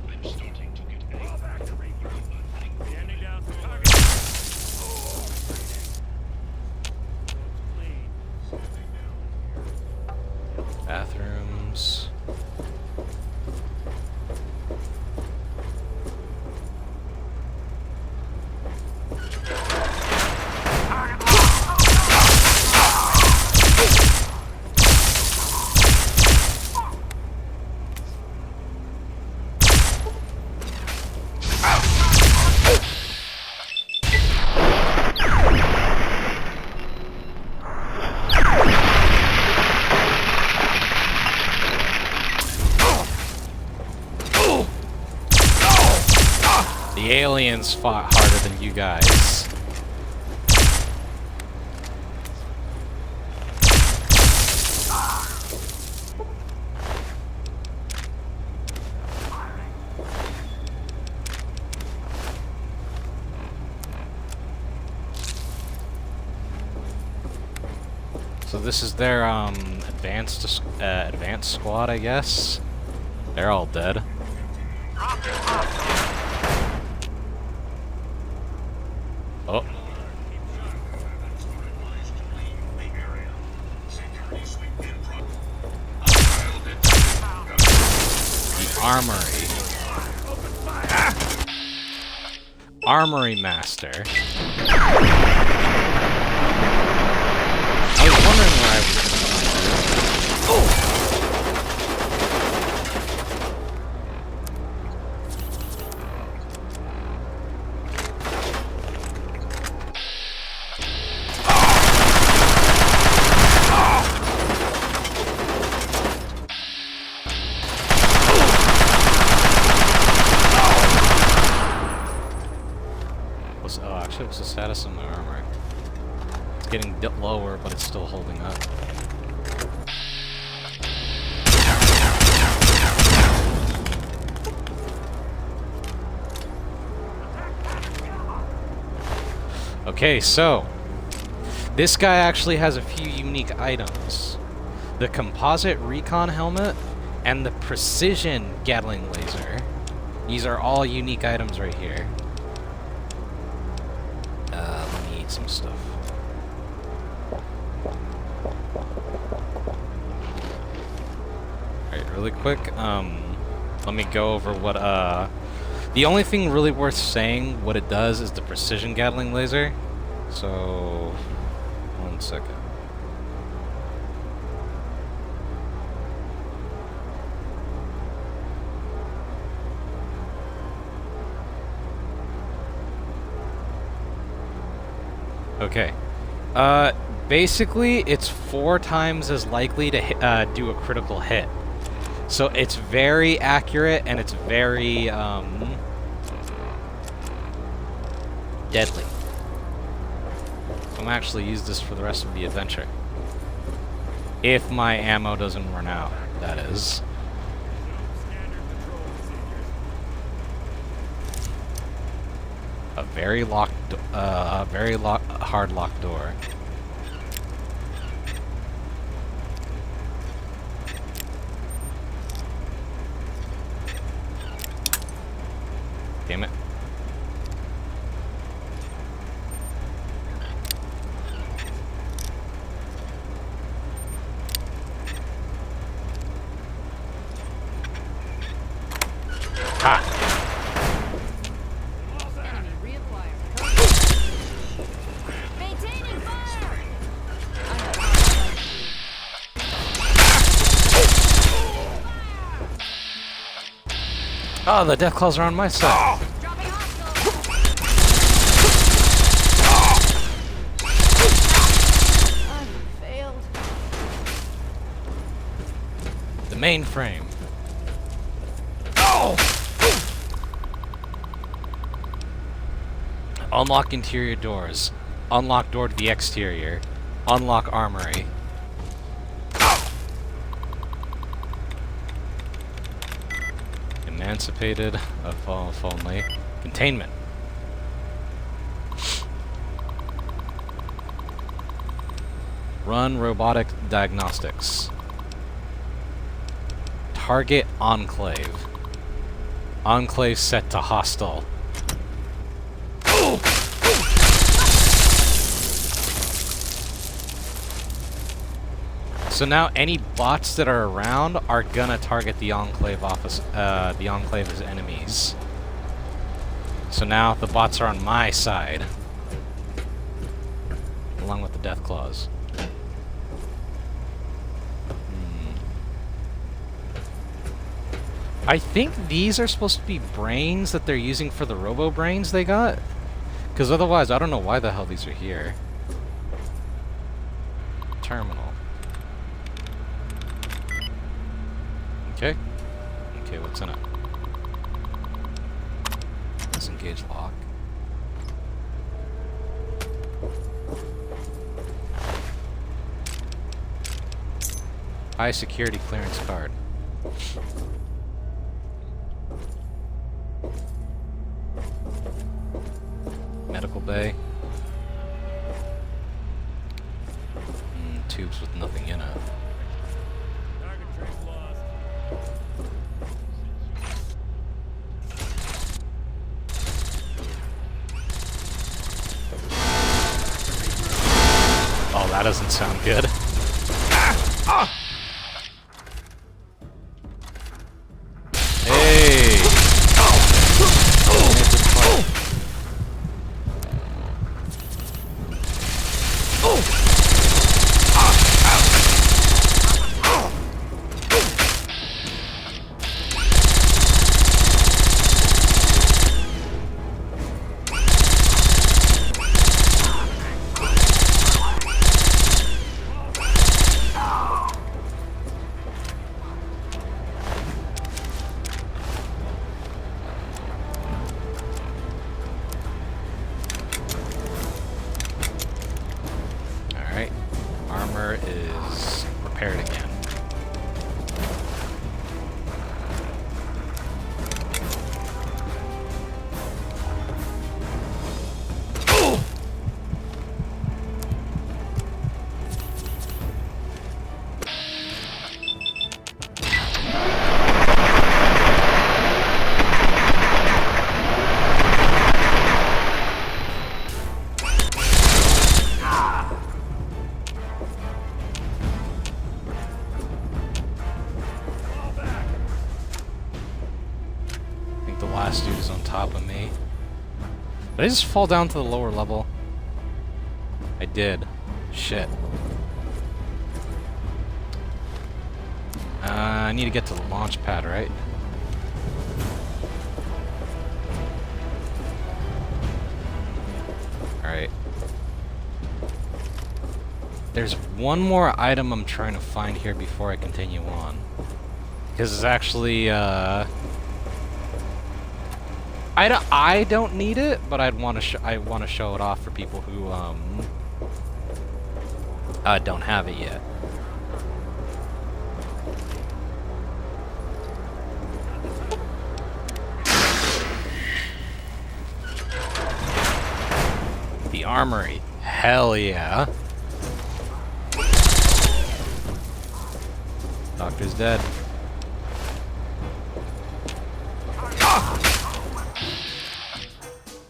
I'm starting to get angry. Standing down for target. Clean. Bathrooms. The aliens fought harder than you guys. So this is their advanced squad, I guess. They're all dead. Oh. Armory. Armory Master. I was wondering where I was going to find this. Oh, actually, what's the status of my armor? It's getting lower, but it's still holding up. Okay, so this guy actually has a few unique items. The composite recon helmet and the precision Gatling laser. These are all unique items right here. Let me eat some stuff. Alright, really quick, let me go over what, the only thing really worth saying what it does is the precision Gatling laser. So, 1 second. Okay. Basically, it's 4 times as likely to hit, do a critical hit. So it's very accurate and it's very, deadly. I'm gonna actually use this for the rest of the adventure. If my ammo doesn't run out, that is. A very hard locked door. Damn it. Ha! Enemy reacquired. Maintaining fire! Oh, the Deathclaws are on my side. Dropping hostile! Failed. The mainframe. Oh! Unlock interior doors. Unlock door to the exterior. Unlock armory. Emancipated, if only. Containment. Run robotic diagnostics. Target enclave. Enclave set to hostile. So now any bots that are around are gonna target the Enclave office, the Enclave as enemies. So now the bots are on my side. Along with the Deathclaws. I think these are supposed to be brains that they're using for the robo-brains they got. Because otherwise, I don't know why the hell these are here. Terminal. Okay. Okay, what's in it? Disengage lock. High security clearance card. Medical bay. Tubes with nothing in it. Target trace lost. Oh, that doesn't sound good. top of me. Did I just fall down to the lower level? I did. Shit. I need to get to the launch pad, right? Alright. There's one more item I'm trying to find here before I continue on. Because it's actually, I don't need it, but I want to show it off for people who don't have it yet. The armory, hell yeah. Doctor's dead.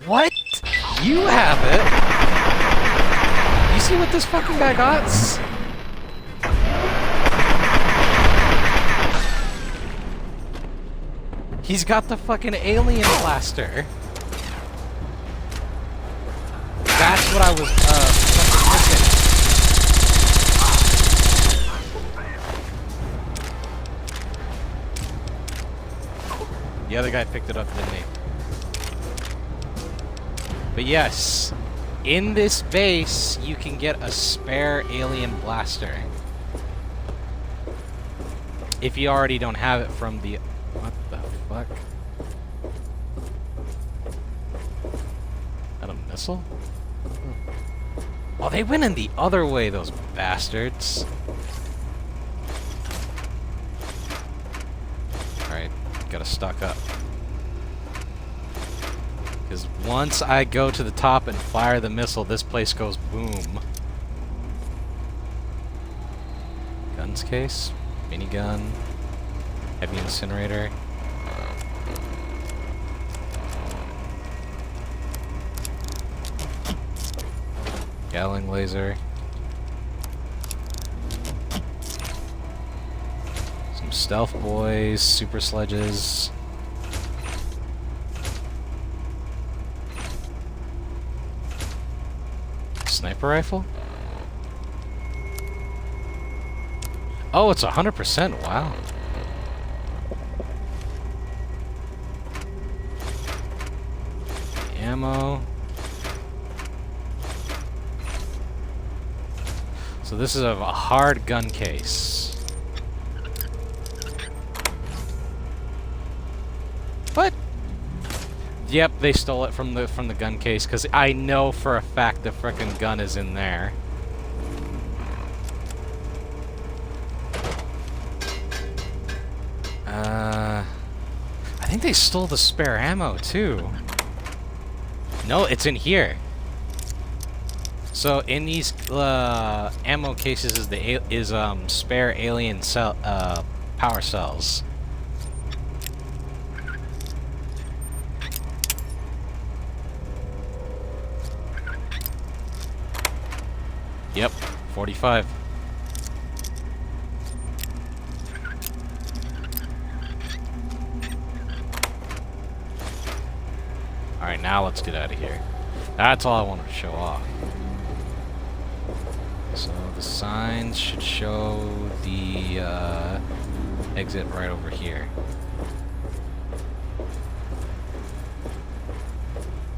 What? You have it? You see what this fucking guy got? He's got the fucking alien blaster. That's what I was fucking missing. The other guy picked it up, didn't he? But yes, in this base, you can get a spare alien blaster. If you already don't have it from the... What the fuck? Is that a missile? Oh, they went in the other way, those bastards. Alright, gotta stock up. Because once I go to the top and fire the missile, this place goes boom. Guns case, minigun, heavy incinerator. Gatling laser. Some stealth boys, super sledges. Sniper rifle? Oh, it's 100%. Wow. Ammo. So this is a hard gun case. What? Yep, they stole it from the gun case because I know for a fact the frickin' gun is in there. I think they stole the spare ammo too. No, it's in here. So in these ammo cases is spare alien cell power cells. Yep, 45. Alright, now let's get out of here. That's all I wanted to show off. So the signs should show the exit right over here.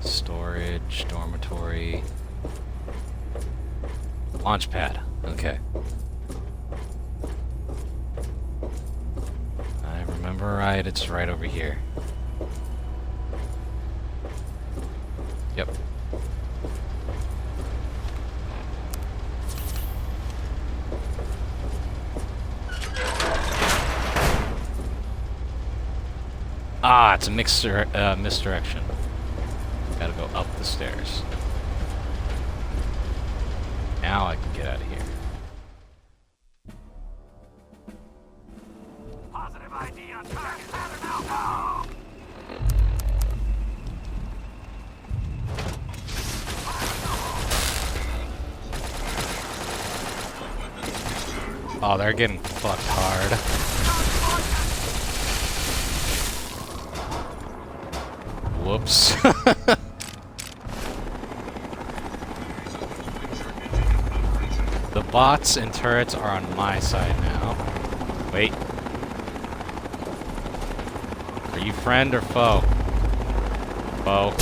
Storage, dormitory. Launch pad. Okay. I remember right, it's right over here. Yep. Ah, it's a misdirection. Gotta go up the stairs. Now I can get out of here. Positive ID on target. Now. Oh, they're getting fucked hard. Whoops. The bots and turrets are on my side now. Wait. Are you friend or foe? Foe.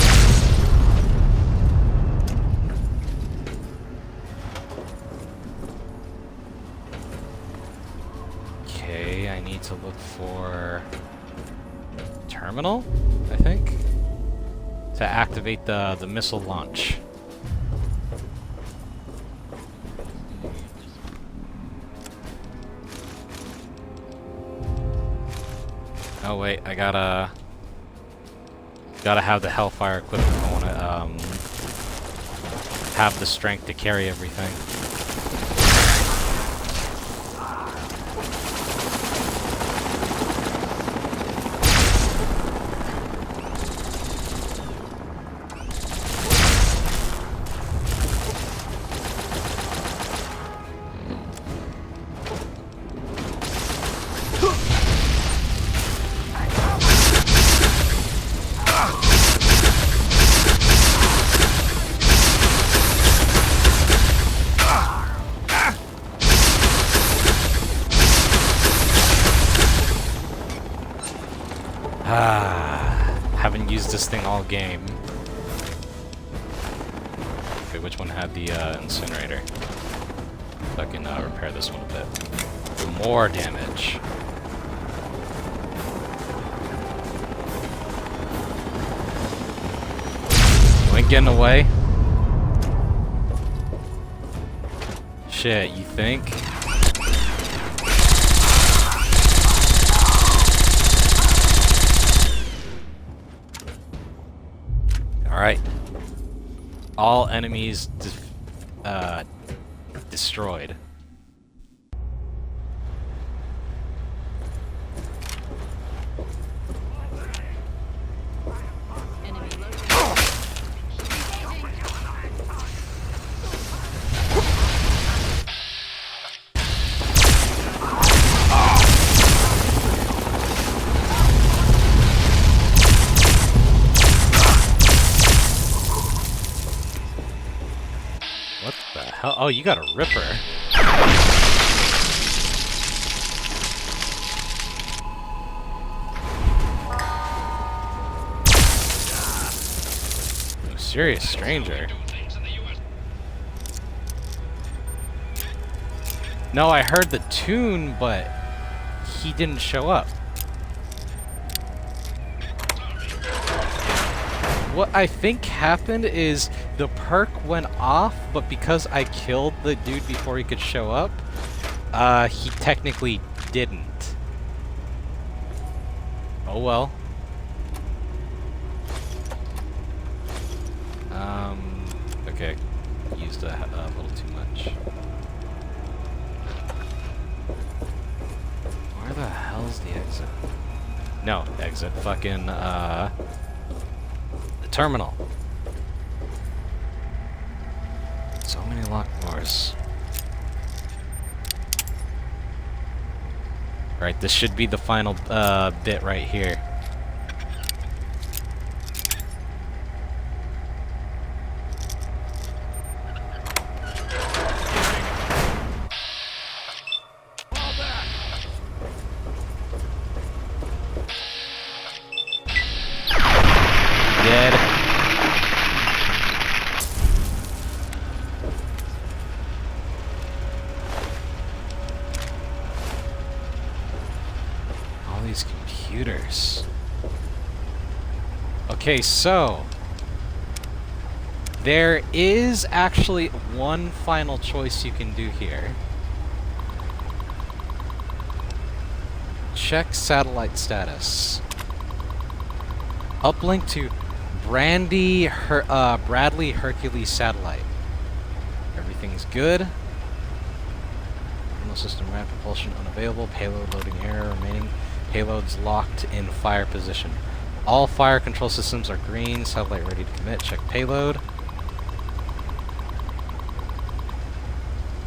Okay, I need to look for terminal, I think, to activate the missile launch. Oh wait, I gotta have the Hellfire equipment. I wanna have the strength to carry everything. Haven't used this thing all game. Okay, which one had the incinerator? So I can repair this one a bit. Do more damage. You ain't getting away? Shit, you think? Alright. All enemies destroyed. Enemy located. What the hell? Oh, you got a Ripper. Oh, serious stranger. No, I heard the tune, but he didn't show up. What I think happened is the perk went off, but because I killed the dude before he could show up, he technically didn't. Oh well. Okay. Used a little too much. Where the hell's the exit? No, exit. Fucking, the terminal. So many locked doors. Alright, this should be the final bit right here. Dead. All these computers. Okay, so there is actually one final choice you can do here. Check satellite status. Uplink to Bradley Hercules satellite. Everything's good. Terminal system ramp propulsion unavailable. Payload loading error remaining. Payloads locked in fire position. All fire control systems are green. Satellite ready to commit. Check payload.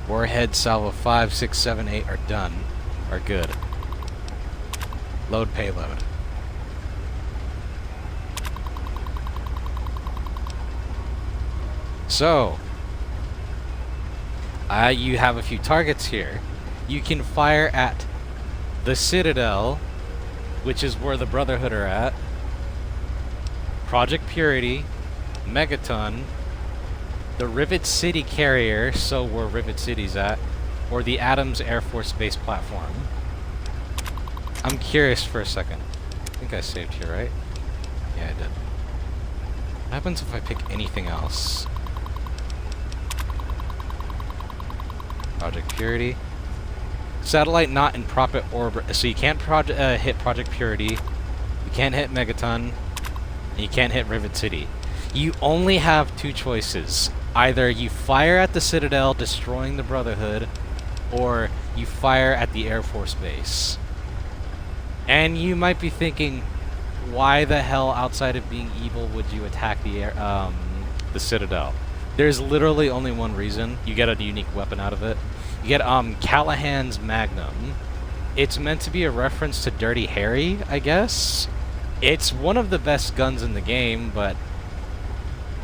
Warhead salvo 5, 6, 7, 8 are done. Are good. Load payload. So, you have a few targets here. You can fire at the Citadel, which is where the Brotherhood are at, Project Purity, Megaton, the Rivet City carrier, so where Rivet City's at, or the Adams Air Force Base platform. I'm curious for a second. I think I saved here, right? Yeah, I did. What happens if I pick anything else? Project Purity. Satellite not in proper orbit, so you can't hit Project Purity, you can't hit Megaton, and you can't hit Rivet City. You only have two choices. Either you fire at the Citadel, destroying the Brotherhood, or you fire at the Air Force Base. And you might be thinking, why the hell, outside of being evil, would you attack the Citadel? There's literally only one reason. You get a unique weapon out of it. You get Callahan's Magnum. It's meant to be a reference to Dirty Harry, I guess. It's one of the best guns in the game, but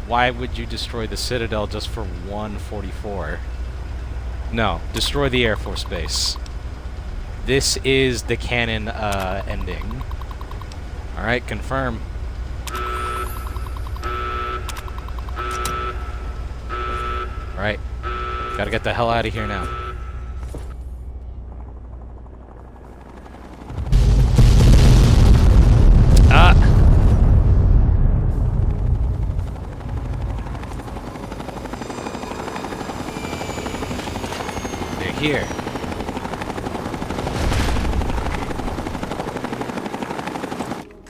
why would you destroy the Citadel just for 144? No, destroy the Air Force Base. This is the canon ending. Alright, confirm. Alright, gotta get the hell out of here now. Ah! They're here.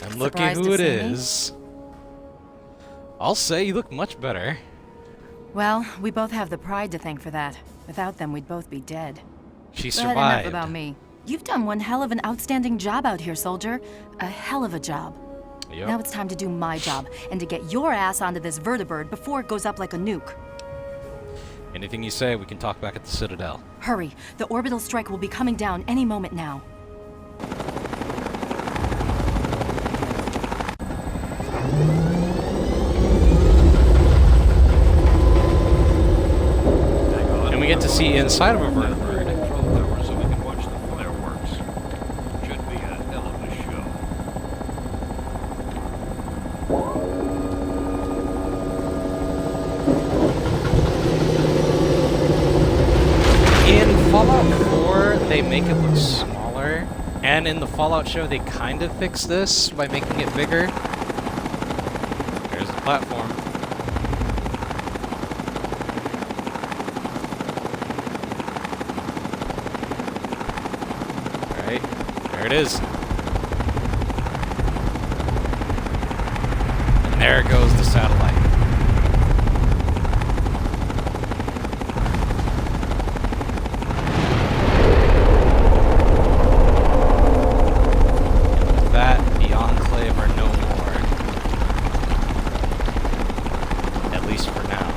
And look at who it is. I'll say you look much better. Well, we both have the pride to thank for that. Without them, we'd both be dead. She But survived. enough about me. You've done one hell of an outstanding job out here, soldier. A hell of a job. Yep. Now it's time to do my job, and to get your ass onto this vertibird before it goes up like a nuke. Anything you say, we can talk back at the Citadel. Hurry, the orbital strike will be coming down any moment now. And we get to see inside of a vertibird. Control tower so we can watch the fireworks. Should be a hell of a show. In Fallout 4, they make it look smaller, and in the Fallout show, they kind of fix this by making it bigger. There's the platform. Alright, there it is. And there goes the satellite. That, the Enclave are no more. At least for now.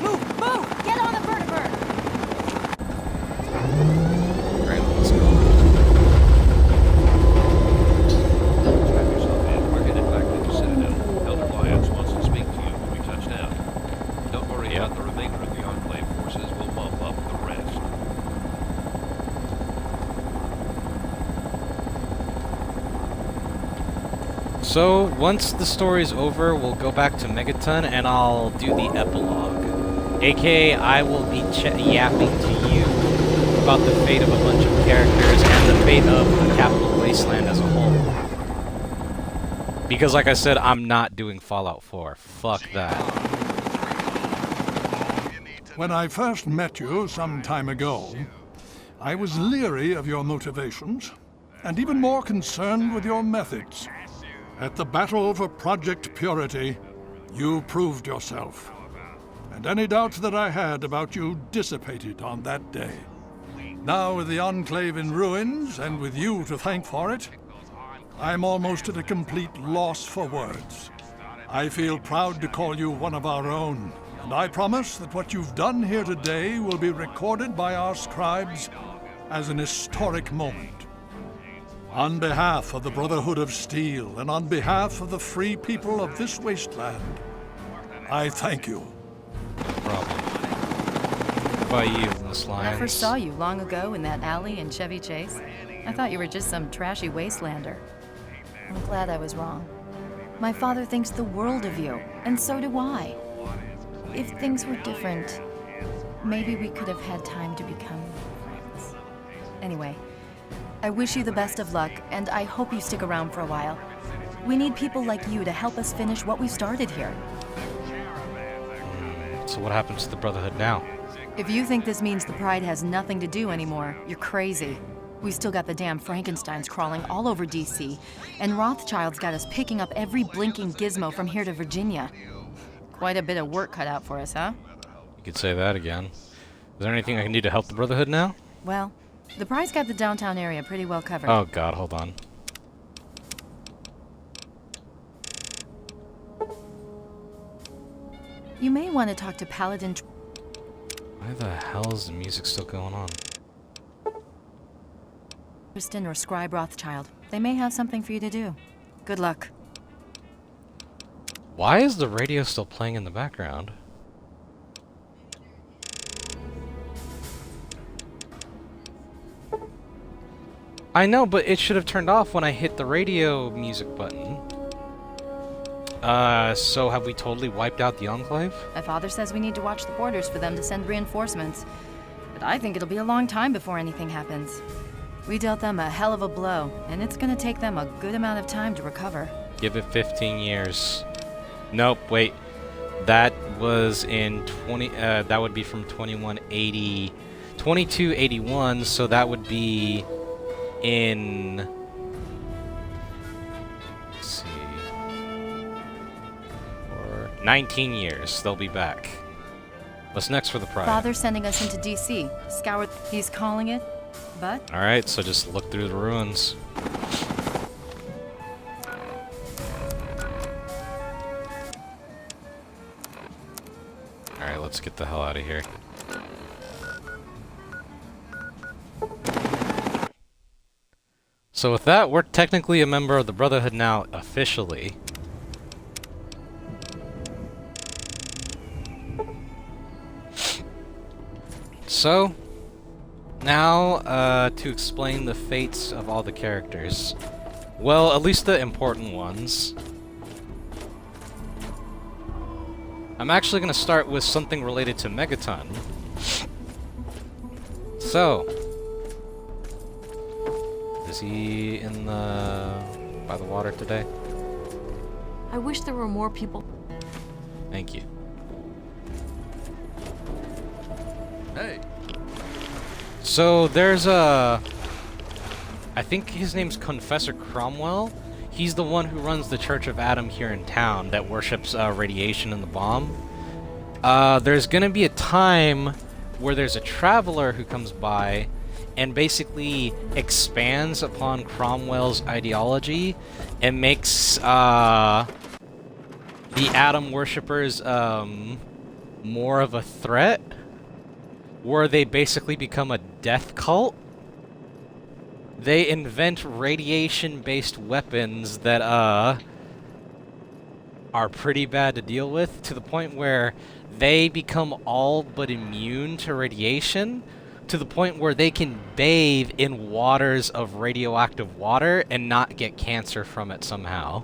Move! Move! Get on the vertibird! Right, let's go. Strap yourself in. We're headed back to the Citadel. Elder Lyons wants to speak to you when we touch down. Don't worry about the remainder of the Enclave forces. We'll mop up the rest. So, once the story's over, we'll go back to Megaton and I'll do the epilogue. AKA, I will be yapping to you about the fate of a bunch of characters and the fate of the Capital Wasteland as a whole. Because, like I said, I'm not doing Fallout 4. Fuck that. When I first met you some time ago, I was leery of your motivations, and even more concerned with your methods. At the battle for Project Purity, you proved yourself. And any doubts that I had about you dissipated on that day. Now with the Enclave in ruins, and with you to thank for it, I'm almost at a complete loss for words. I feel proud to call you one of our own, and I promise that what you've done here today will be recorded by our scribes as an historic moment. On behalf of the Brotherhood of Steel and on behalf of the free people of this wasteland, I thank you. No problem. What about you, Miss Lyons? I first saw you long ago in that alley in Chevy Chase. I thought you were just some trashy wastelander. I'm glad I was wrong. My father thinks the world of you, and so do I. If things were different, maybe we could have had time to become friends. Anyway, I wish you the best of luck, and I hope you stick around for a while. We need people like you to help us finish what we started here. So what happens to the Brotherhood now? If you think this means the Pride has nothing to do anymore, you're crazy. We still got the damn Frankensteins crawling all over DC, and Rothschild's got us picking up every blinking gizmo from here to Virginia. Quite a bit of work cut out for us, huh? You could say that again. Is there anything I can do to help the Brotherhood now? Well, the Pride's got the downtown area pretty well covered. Oh god, hold on. You may want to talk to Paladin... Why the hell is the music still going on? Tristan or Scribe Rothschild. They may have something for you to do. Good luck. Why is the radio still playing in the background? I know, but it should have turned off when I hit the radio music button. So have we totally wiped out the Enclave? My father says we need to watch the borders for them to send reinforcements. But I think it'll be a long time before anything happens. We dealt them a hell of a blow, and it's gonna take them a good amount of time to recover. Give it 15 years. Nope, wait. That was in 20, that would be from 2180, 2281, so that would be in, let's see, for 19 years, they'll be back. What's next for the Pride? Father's sending us into DC. Scour... He's calling it, but... Alright, so just look through the ruins. Alright, let's get the hell out of here. So with that, we're technically a member of the Brotherhood now, officially. So, now, to explain the fates of all the characters. Well, at least the important ones. I'm actually going to start with something related to Megaton. So, is he in by the water today? I wish there were more people. Thank you. Hey, So there's I think his name's Confessor Cromwell. He's the one who runs the Church of Adam here in town that worships radiation and the bomb. There's gonna be a time where there's a traveler who comes by and basically expands upon Cromwell's ideology and makes the Adam worshippers more of a threat, where they basically become a death cult. They invent radiation-based weapons that are pretty bad to deal with, to the point where they become all but immune to radiation, to the point where they can bathe in waters of radioactive water and not get cancer from it somehow.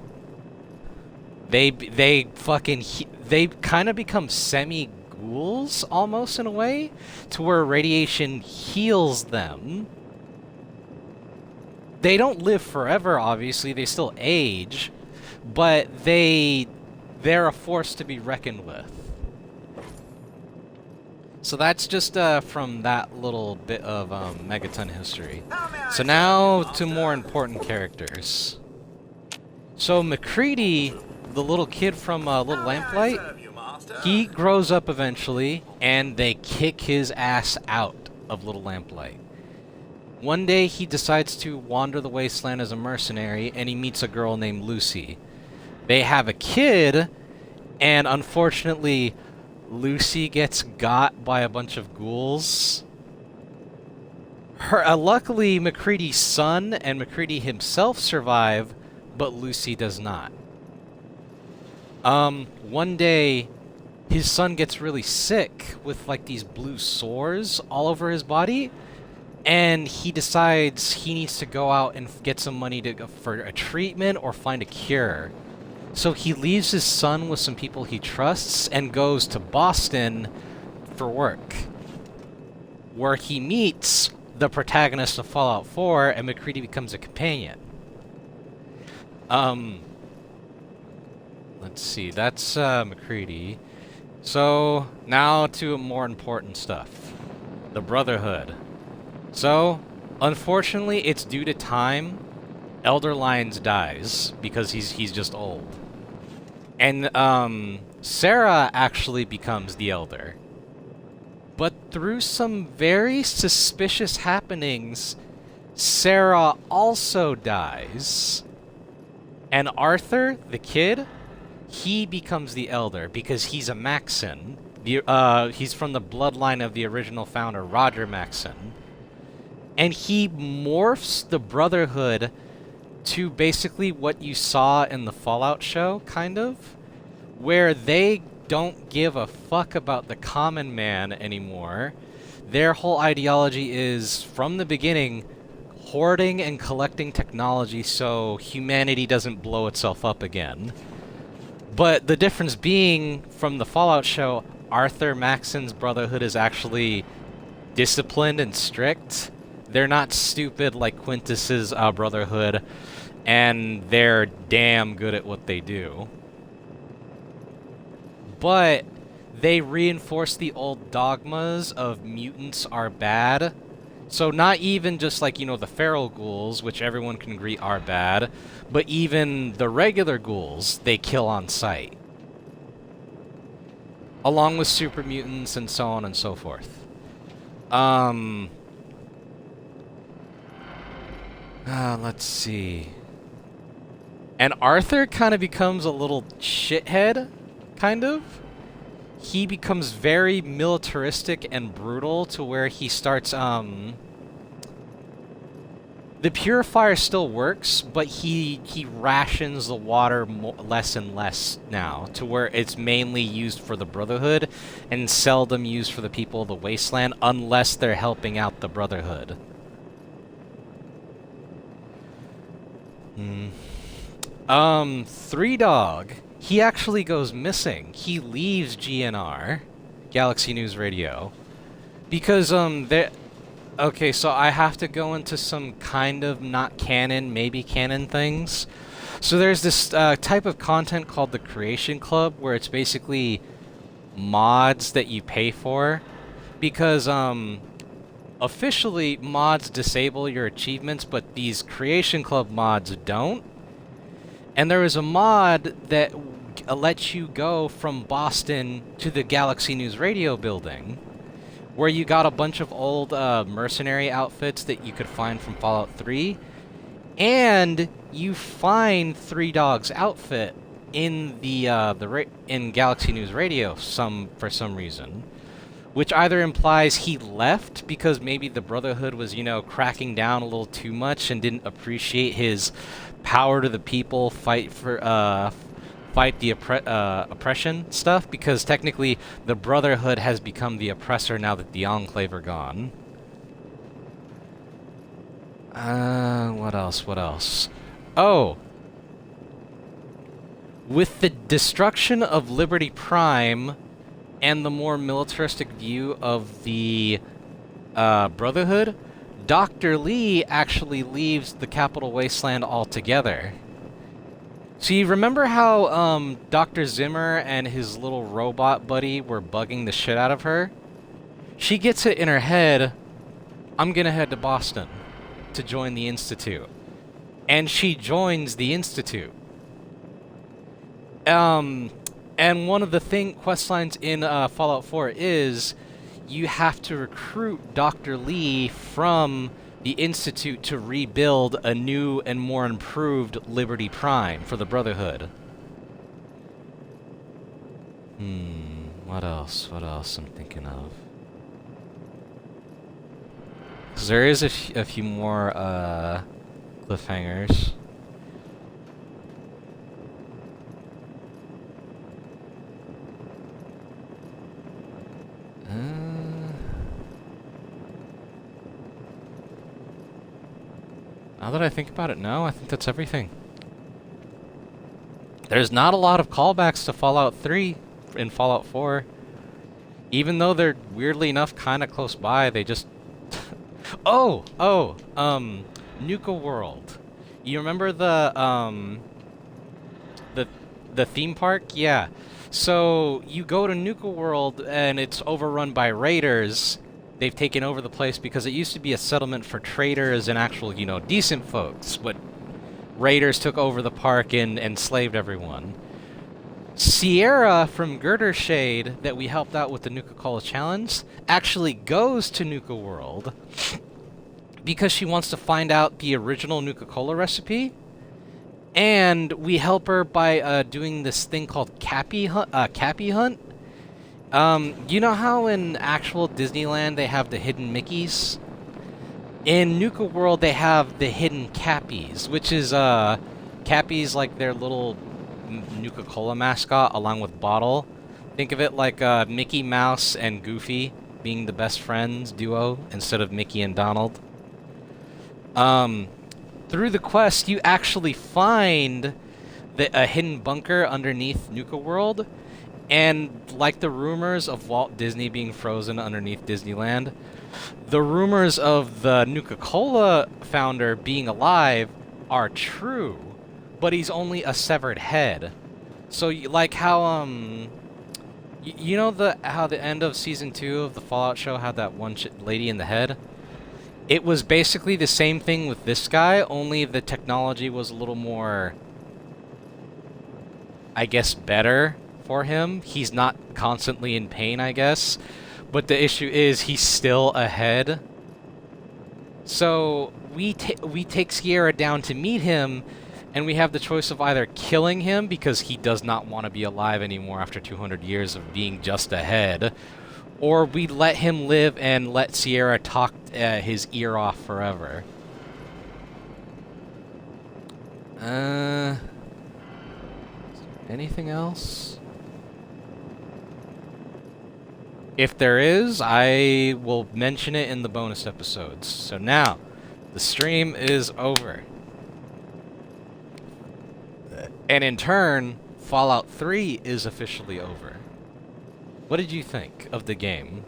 They kind of become semi-ghouls, almost, in a way, to where radiation heals them. They don't live forever, obviously, they still age, but they're a force to be reckoned with. So that's just from that little bit of Megaton history. So now to more important characters. So McCready, the little kid from Little Lamplight, he grows up eventually, and they kick his ass out of Little Lamplight. One day he decides to wander the wasteland as a mercenary, and he meets a girl named Lucy. They have a kid, and unfortunately Lucy gets got by a bunch of ghouls. Luckily, MacCready's son and MacCready himself survive, but Lucy does not. One day, his son gets really sick with like these blue sores all over his body, and he decides he needs to go out and get some money for a treatment or find a cure. So he leaves his son with some people he trusts and goes to Boston for work, where he meets the protagonist of Fallout 4, and MacCready becomes a companion. Let's see, that's MacCready. So, now to more important stuff. The Brotherhood. So, unfortunately, it's due to time. Elder Lyons dies, because he's just old. And, Sarah actually becomes the Elder. But through some very suspicious happenings, Sarah also dies. And Arthur, the kid, he becomes the Elder because he's a Maxon. He's from the bloodline of the original founder, Roger Maxon. And he morphs the Brotherhood to basically what you saw in the Fallout show, kind of, where they don't give a fuck about the common man anymore. Their whole ideology is, from the beginning, hoarding and collecting technology so humanity doesn't blow itself up again. But the difference being, from the Fallout show, Arthur Maxon's Brotherhood is actually disciplined and strict. They're not stupid like Quintus's Brotherhood, and they're damn good at what they do. But they reinforce the old dogmas of mutants are bad. So not even just like, you know, the feral ghouls, which everyone can agree are bad, but even the regular ghouls they kill on sight. Along with super mutants and so on and so forth. Let's see. And Arthur kind of becomes a little shithead, kind of. He becomes very militaristic and brutal to where he starts, the purifier still works, but he rations the water less and less now, to where it's mainly used for the Brotherhood and seldom used for the people of the Wasteland unless they're helping out the Brotherhood. Three Dog, he actually goes missing. He leaves GNR, Galaxy News Radio, because, okay, so I have to go into some kind of not canon, maybe canon things. So there's this type of content called the Creation Club, where it's basically mods that you pay for, because, officially mods disable your achievements, but these Creation Club mods don't. And there is a mod that lets you go from Boston to the Galaxy News Radio building, where you got a bunch of old mercenary outfits that you could find from Fallout 3, and you find Three Dog's outfit in the in Galaxy News Radio for some reason, which either implies he left because maybe the Brotherhood was, you know, cracking down a little too much and didn't appreciate his power to the people, fight the oppression stuff, because technically the Brotherhood has become the oppressor now that the Enclave are gone. What else? Oh! With the destruction of Liberty Prime and the more militaristic view of the Brotherhood, Dr. Lee actually leaves the Capital Wasteland altogether. So you remember how Dr. Zimmer and his little robot buddy were bugging the shit out of her? She gets it in her head, I'm gonna head to Boston to join the Institute. And she joins the Institute. And one of the quest lines in Fallout 4 is you have to recruit Dr. Lee from the Institute to rebuild a new and more improved Liberty Prime for the Brotherhood. What else I'm thinking of? 'Cause there is a few more cliffhangers. Now that I think about it, no, I think that's everything. There's not a lot of callbacks to Fallout 3 in Fallout 4. Even though they're weirdly enough kind of close by, they just... Nuka World. You remember the theme park? Yeah. So you go to Nuka World and it's overrun by raiders. They've taken over the place because it used to be a settlement for traders and actual, you know, decent folks, but raiders took over the park and enslaved everyone. Sierra from Girder Shade, that we helped out with the Nuka-Cola Challenge, actually goes to Nuka World because she wants to find out the original Nuka-Cola recipe, and we help her by doing this thing called Cappy Hunt. You know how in actual Disneyland they have the hidden Mickeys? In Nuka World they have the hidden Cappies, which is Cappy's like their little Nuka-Cola mascot along with Bottle. Think of it like Mickey Mouse and Goofy being the best friends duo instead of Mickey and Donald. Through the quest, you actually find a hidden bunker underneath Nuka World, and like the rumors of Walt Disney being frozen underneath Disneyland, the rumors of the Nuka-Cola founder being alive are true, but he's only a severed head. So, like how, you know how the end of Season 2 of the Fallout show had that one lady in the head? It was basically the same thing with this guy, only the technology was a little more, I guess, better for him. He's not constantly in pain, I guess. But the issue is he's still a head. So we take Sierra down to meet him, and we have the choice of either killing him because he does not want to be alive anymore after 200 years of being just a head, or we let him live and let Sierra talk his ear off forever. Anything else? If there is, I will mention it in the bonus episodes. So now, the stream is over. And in turn, Fallout 3 is officially over. What did you think of the game?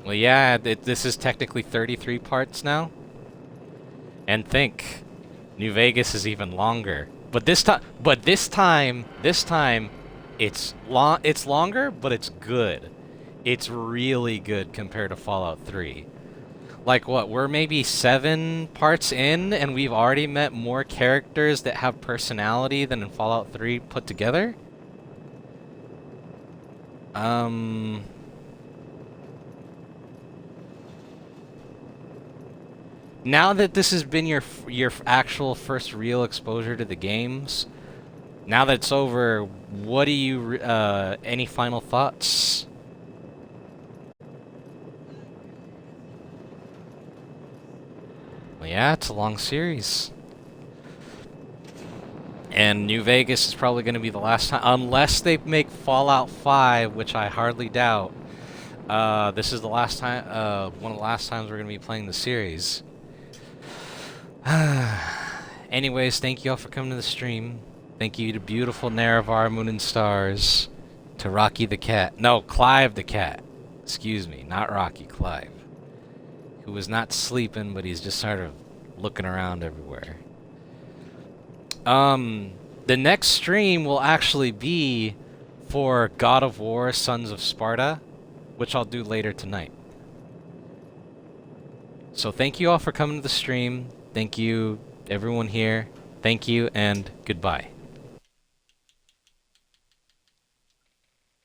Well, yeah, this is technically 33 parts now. And think, New Vegas is even longer. But this time, it's longer, but it's good. It's really good compared to Fallout 3. Like what, we're maybe 7 parts in, and we've already met more characters that have personality than in Fallout 3 put together? Now that this has been your actual first real exposure to the games, now that it's over, what do you, any final thoughts? Well, yeah, it's a long series. And New Vegas is probably going to be the last time, unless they make Fallout 5, which I hardly doubt. This is the last time, one of the last times we're going to be playing the series. Anyways, thank you all for coming to the stream. Thank you to beautiful Nerevar, Moon and Stars, to Rocky the Cat. No, Clive the Cat. Excuse me, not Rocky, Clive. Who was not sleeping, but he's just sort of looking around everywhere. The next stream will actually be for God of War, Sons of Sparta, which I'll do later tonight. So thank you all for coming to the stream. Thank you, everyone here. Thank you, and goodbye.